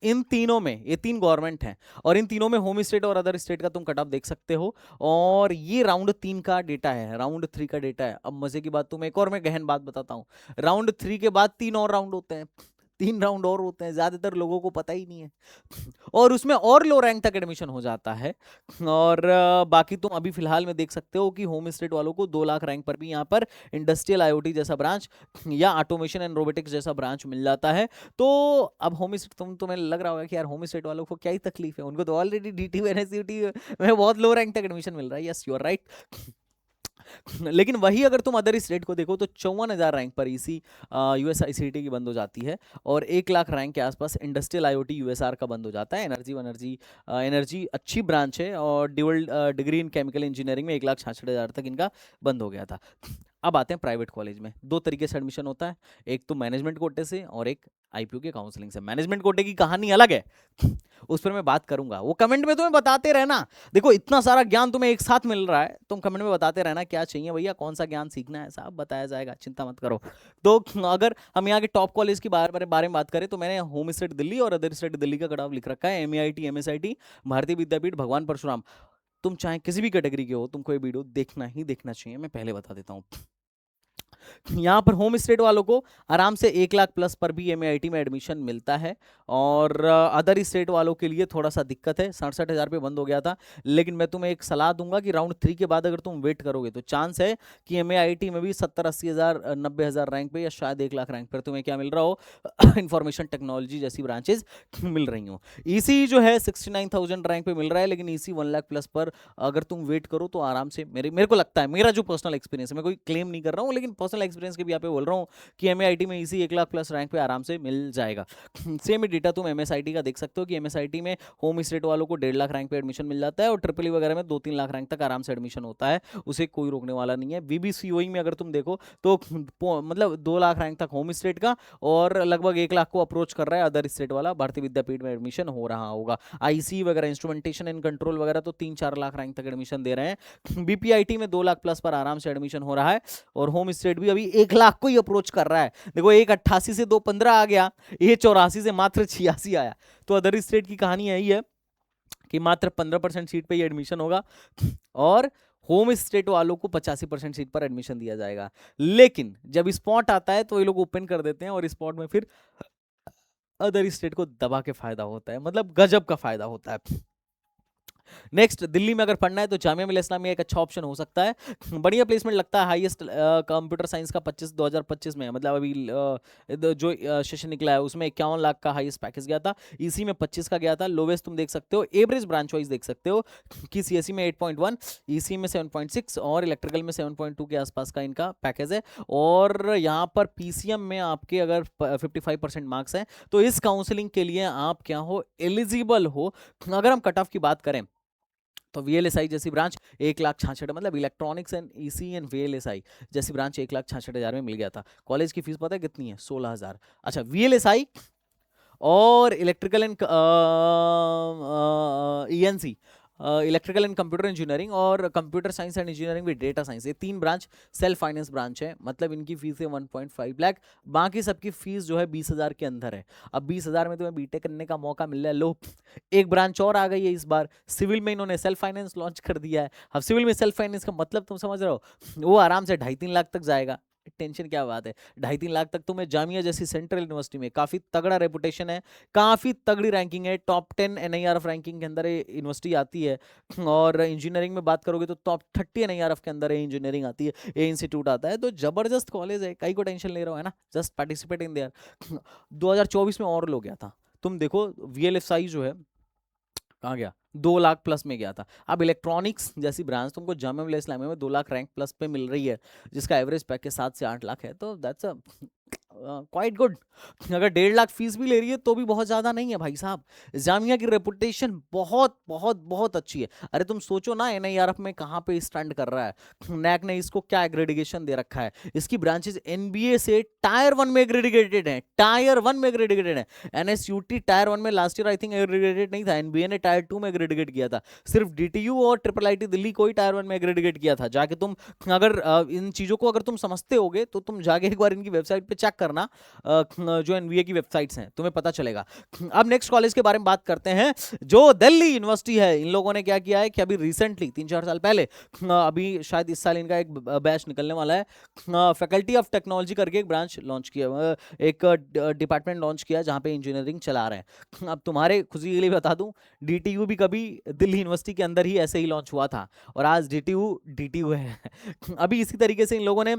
इन तीनों में, ये 3 गवर्नमेंट हैं और इन तीनों में होम स्टेट और अदर स्टेट का तुम कट ऑफ देख सकते हो। और ये राउंड 3 का डेटा है, राउंड 3 का डेटा है। अब मजे की बात तुम्हें एक और मैं गहन बात बताता हूँ। राउंड 3 के बाद 3 और राउंड होते हैं, 3 राउंड और होते हैं, ज्यादातर लोगों को पता ही नहीं है। और उसमें और लो रैंक तक एडमिशन हो जाता है। और बाकी तुम अभी फिलहाल में देख सकते हो कि होम स्टेट वालों को 2 लाख रैंक पर भी यहाँ पर इंडस्ट्रियल आईओटी जैसा ब्रांच या ऑटोमेशन एंड रोबोटिक्स जैसा ब्रांच मिल जाता है। तो अब होम स्टेट, तुम्हें लग रहा होगा कि यार होम स्टेट वालों को क्या ही तकलीफ है, उनको तो ऑलरेडी डीटी एनएसयूटी में बहुत लो रैंक तक एडमिशन मिल रहा है। Yes, you are right. लेकिन वही अगर तुम अदर स्टेट को देखो तो 54,000 रैंक पर इसी यूएसआईसीटी की बंद हो जाती है और 1 लाख रैंक के आसपास इंडस्ट्रियल आईओटी यूएसआर का बंद हो जाता है। एनर्जी अच्छी ब्रांच है और dual degree in chemical engineering में 1,66,000 तक इनका बंद हो गया था। अब आते हैं प्राइवेट कॉलेज में। 2 तरीके से एडमिशन होता है, एक तो मैनेजमेंट कोटे से और एक आईपीयू के काउंसलिंग से। मैनेजमेंट कोटे की कहानी अलग है, उस पर मैं बात करूंगा, वो कमेंट में तुम्हें बताते रहना। देखो इतना सारा ज्ञान तुम्हें एक साथ मिल रहा है, तुम कमेंट में बताते रहना क्या चाहिए भैया, कौन सा ज्ञान सीखना है, सब बताया जाएगा, चिंता मत करो। तो अगर हम यहाँ के टॉप कॉलेज के बारे में बात करें तो मैंने होम स्टेट दिल्ली और अदर स्टेट दिल्ली का कट ऑफ लिख रखा है। एमआईटी, एमएसआईटी, भारतीय विद्यापीठ, भगवान परशुराम। तुम चाहे किसी भी कैटेगरी के हो, तुमको ये वीडियो देखना ही देखना चाहिए, मैं पहले बता देता हूँ। यहाँ पर होम स्टेट वालों को आराम से 1 लाख प्लस पर भी एमआईटी में एडमिशन मिलता है और अदर स्टेट वालों के लिए थोड़ा सा दिक्कत है। 67,000 पे बंद हो गया था। लेकिन मैं तुम्हें एक सलाह दूंगा कि राउंड 3 के बाद अगर तुम वेट करोगे तो चांस है कि एमआईटी में भी 70-80,000, 90,000 रैंक पे या शायद 1 लाख रैंक पर तुम्हें क्या मिल रहा हो, इंफॉर्मेशन टेक्नोलॉजी जैसी ब्रांचेज मिल रही हो। ईसी जो है 69,000 रैंक पे मिल रहा है, लेकिन ईसी 1 लाख प्लस पर अगर तुम वेट करो तो आराम से, मेरे को लगता है, मेरा जो पर्सनल एक्सपीरियंस है, मैं कोई क्लेम नहीं कर रहा हूँ लेकिन पर्सनल एक्सपीरियंस के भी यहाँ पे बोल रहा हूँ कि एमआईटी में इसी 1 लाख प्लस रैंक पे आराम से मिल जाएगा। सेम डेटा तुम एमएसआईटी का देख सकते हो कि एमएसआईटी में होम स्टेट वालों को 1.5 लाख रैंक पे एडमिशन मिल जाता है और ट्रिपल वगैरह में 2-3 लाख रैंक तक आराम से एडमिशन होता है, उसे कोई रोकने वाला नहीं है। बीबीसीओई में अगर तुम देखो तो मतलब 2 लाख रैंक तक होम स्टेट का और लगभग 1 लाख को अप्रोच कर रहा है अदर स्टेट वाला, भारतीय विद्यापीठ में एडमिशन हो रहा होगा। आईसी वगैरह, इंस्ट्रूमेंटेशन एंड कंट्रोल वगैरह तो 3-4 लाख रैंक तक एडमिशन दे रहे हैं। बीपीआईटी में 2 लाख प्लस पर आराम से एडमिशन हो रहा है और होम स्टेट भी अभी 1 लाख को ही अप्रोच कर रहा है। देखो 188 से 215 आ गया, ये 84 से मात्र 86 आया। तो अदर स्टेट की कहानी यही है कि मात्र 15% सीट पे ही एडमिशन होगा और होम स्टेट वालों को 85% सीट पर एडमिशन दिया जाएगा। लेकिन जब स्पॉट आता है तो ये लोग ओपन कर देते हैं और स्पॉट में फिर अदर स्टेट को दबा के फायदा होता है, मतलब गजब का फायदा होता है। नेक्स्ट, दिल्ली में अगर पढ़ना है तो जामिया मिलिया इस्लामिया एक अच्छा ऑप्शन हो सकता है, बढ़िया प्लेसमेंट लगता है। हाईएस्ट कंप्यूटर साइंस का 2025 में, मतलब अभी जो सेशन निकला है उसमें 51 लाख का हाईएस्ट पैकेज गया था, ईसी में 25 का गया था। लोवेस्ट तुम देख सकते हो, एवरेज ब्रांच वाइज देख सकते हो कि सीएससी में 8.1, ईसी में 7.6 और इलेक्ट्रिकल में 7.2 के आसपास का इनका पैकेज है। और यहाँ पर पीसीएम में आपके अगर 55% मार्क्स हैं तो इस काउंसलिंग के लिए आप क्या हो, एलिजिबल हो। अगर हम कट ऑफ की बात करें तो वीएलएसआई जैसी ब्रांच 1,66,000, मतलब electronics and EC and VLSI जैसी ब्रांच 1,66,000 में मिल गया था। कॉलेज की फीस पता है कितनी है? 16,000। अच्छा, वीएलएसआई और electrical and ENC, electrical and computer engineering और computer science and engineering with data science, ये 3 ब्रांच सेल्फ फाइनेंस ब्रांच है, मतलब इनकी फीस है 1.5 लाख। बाकी सबकी फीस जो है 20,000 के अंदर है। अब 20,000 में तुम्हें बीटेक करने का मौका मिल रहा है। लो, एक ब्रांच और आ गई है इस बार, सिविल में इन्होंने सेल्फ फाइनेंस लॉन्च कर दिया है। अब सिविल में सेल्फ फाइनेंस का मतलब तुम समझ रहे हो, वो आराम से 2.5-3 लाख तक जाएगा। टेंशन क्या बात है, 2.5-3 लाख तक तुम्हें जामिया जैसी सेंट्रल यूनिवर्सिटी में काफी तगड़ा रेपुटेशन है, काफी तगड़ी रैंकिंग है, टॉप 10 एनआईआरएफ रैंकिंग के अंदर यूनिवर्सिटी आती है। और इंजीनियरिंग में बात करोगे तो टॉप 30 एनआईआरएफ के अंदर इंजीनियरिंग आती है, ये इंस्टीट्यूट आता है। तो जबरदस्त कॉलेज है, कई को टेंशन ले रहा हो है ना, जस्ट पार्टिसिपेट इन देयर। 2024 में और लो गया था, तुम देखो वीएलएसआई जो है कहाँ गया, 2 लाख प्लस में गया था। अब इलेक्ट्रॉनिक्स जैसी ब्रांच तुमको जामिया मिलिया इस्लामिया में 2 लाख रैंक प्लस पे मिल रही है, जिसका एवरेज पैकेज 7 से 8 लाख है। तो दैट्स अ क्वाइट गुड। अगर 1.5 लाख फीस भी ले रही है तो भी बहुत ज्यादा नहीं है भाई साहब। जामिया की रेपुटेशन बहुत बहुत बहुत अच्छी है। अरे तुम सोचो ना, एनआईआरएफ में कहाँ पे स्टैंड कर रहा है। नैक ने इसको क्या एग्रेडिकेशन दे रखा है। इसकी ब्रांचेस एनबीए से टायर 1 में एग्रेडिकेटेड है, टायर 1 में एग्रेडिकेटेड है। एनएसयूटी टायर 1 में लास्ट ईयर आई थिंक एग्रेडिकेटेड नहीं था, एनबीए ने टायर 2 में एग्रेडिकेट किया था। सिर्फ डीटीयू और ट्रिपल आईटी दिल्ली को ही टायर 1 में एग्रेडिकेट किया था। जाके तुम अगर इन चीजों को अगर तुम समझते होगे तो तुम जाके एक बार इनकी वेबसाइट पे चेक करना, जो एनवीए की वेबसाइट्स हैं, तुम्हें पता चलेगा। अब नेक्स्ट कॉलेज के बारे में बात करते हैं, जो दिल्ली यूनिवर्सिटी है। इन लोगों ने क्या किया है कि अभी रिसेंटली 3-4 साल पहले, अभी शायद इस साल इनका एक बैच निकलने वाला है, फैकल्टी ऑफ टेक्नोलॉजी करके एक ब्रांच लॉन्च किया, एक डिपार्टमेंट लॉन्च किया जहां पे इंजीनियरिंग चला रहे हैं। अब तुम्हारे खुशी के लिए बता दूं, डीटीयू भी कभी दिल्ली यूनिवर्सिटी के अंदर ही ऐसे ही लॉन्च हुआ था, और आज डीटीयू डीटीयू है। अभी इसी तरीके से इन लोगों ने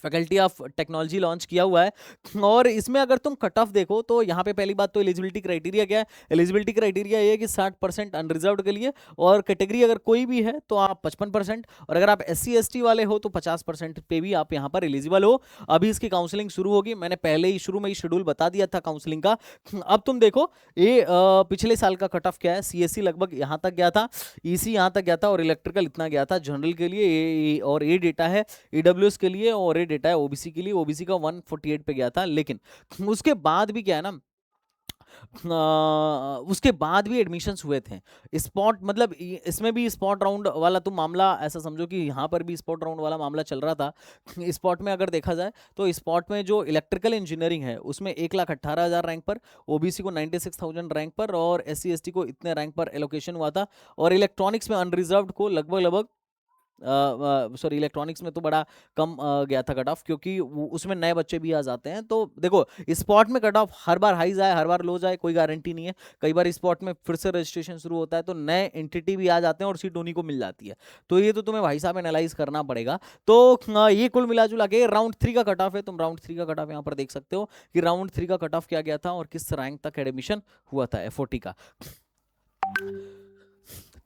फैकल्टी ऑफ टेक्नोलॉजी लॉन्च किया हुआ है। और इसमें अगर तुम कट ऑफ देखो तो यहाँ पे पहली बात तो एलिजिबिलिटी क्राइटेरिया क्या है। एलिजिबिलिटी क्राइटेरिया ये है कि 60% अनरिजर्व्ड के लिए, और कैटेगरी अगर कोई भी है तो आप 55%, और अगर आप SC ST वाले हो तो 50% पे भी आप यहाँ पर एलिजिबल हो। अभी इसकी काउंसलिंग शुरू होगी, मैंने पहले ही शुरू में ही शेड्यूल बता दिया था काउंसलिंग का। अब तुम देखो ये पिछले साल का कट ऑफ क्या है। CSC लगभग यहाँ तक गया था, EC यहाँ तक गया था, और इलेक्ट्रिकल इतना गया था। जनरल के लिए और ये डेटा है EWS के लिए, और ये डेटा है ओबीसी के लिए। ओबीसी का 148 पे गया था, लेकिन उसके बाद भी क्या है ना, उसके बाद भी एडमिशन्स हुए थे स्पॉट, मतलब इसमें भी स्पॉट राउंड वाला तुम मामला ऐसा समझो कि यहाँ पर भी स्पॉट राउंड वाला मामला चल रहा था। स्पॉट में अगर देखा जाए तो स्पॉट में जो इलेक्ट्रिकल इंजीनियरिंग है उसमें 1,18,000 रैंक पर, ओबीसी को 96,000 रैंक पर, और SC ST को इतने रैंक पर एलोकेशन हुआ था। और इलेक्ट्रॉनिक्स में अनरिजर्व्ड को लगभग सॉरी इलेक्ट्रॉनिक्स में तो बड़ा कम गया था कट ऑफ, क्योंकि उसमें नए बच्चे भी आ जाते हैं। तो देखो स्पॉट में cut of her bar high जाए हर बार लो जाए कोई गारंटी नहीं है। कई बार स्पॉट में फिर से रजिस्ट्रेशन शुरू होता है तो नए एंटिटी भी आ जाते हैं और सीट उन्हीं को मिल जाती है। तो ये तो तुम्हें भाई साहब एनालाइज करना पड़ेगा। तो ये कुल मिला जुला के राउंड 3 का कट ऑफ है। तुम राउंड 3 का कट ऑफ यहाँ पर देख सकते हो कि राउंड 3 का कट ऑफ क्या गया था और किस रैंक तक एडमिशन हुआ था FOT का।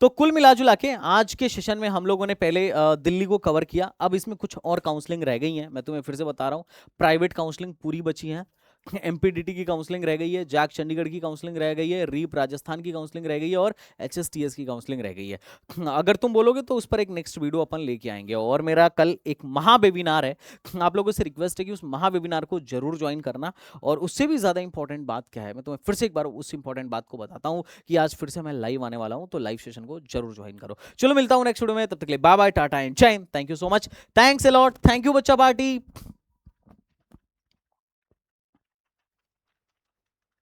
तो कुल मिला जुला के आज के सेशन में हम लोगों ने पहले दिल्ली को कवर किया। अब इसमें कुछ और काउंसलिंग रह गई है, मैं तुम्हें फिर से बता रहा हूँ। प्राइवेट काउंसलिंग पूरी बची है, MPDT की काउंसलिंग रह गई है, जैक चंडीगढ़ की काउंसलिंग रह गई है, रीप राजस्थान की काउंसलिंग रह गई है, और HSTS की काउंसलिंग रह गई है। अगर तुम बोलोगे तो उस पर एक नेक्स्ट वीडियो अपन लेके आएंगे। और मेरा कल एक महा वेबिनार है, आप लोगों से रिक्वेस्ट है कि उस महा वेबिनार को जरूर ज्वाइन करना। और उससे भी ज्यादा इंपॉर्टेंट बात क्या है, मैं तुम्हें फिर से एक बार उस इंपॉर्टेंट बात को बताता हूँ कि आज फिर से मैं लाइव आने वाला हूँ, तो लाइव सेशन को जरूर ज्वाइन करो। चलो मिलता हूँ नेक्स्ट वीडियो में, तब तक के लिए बाय बाय, टाटा एंड जय Hind. Thank you so much, thanks a lot, thank you बच्चा पार्टी।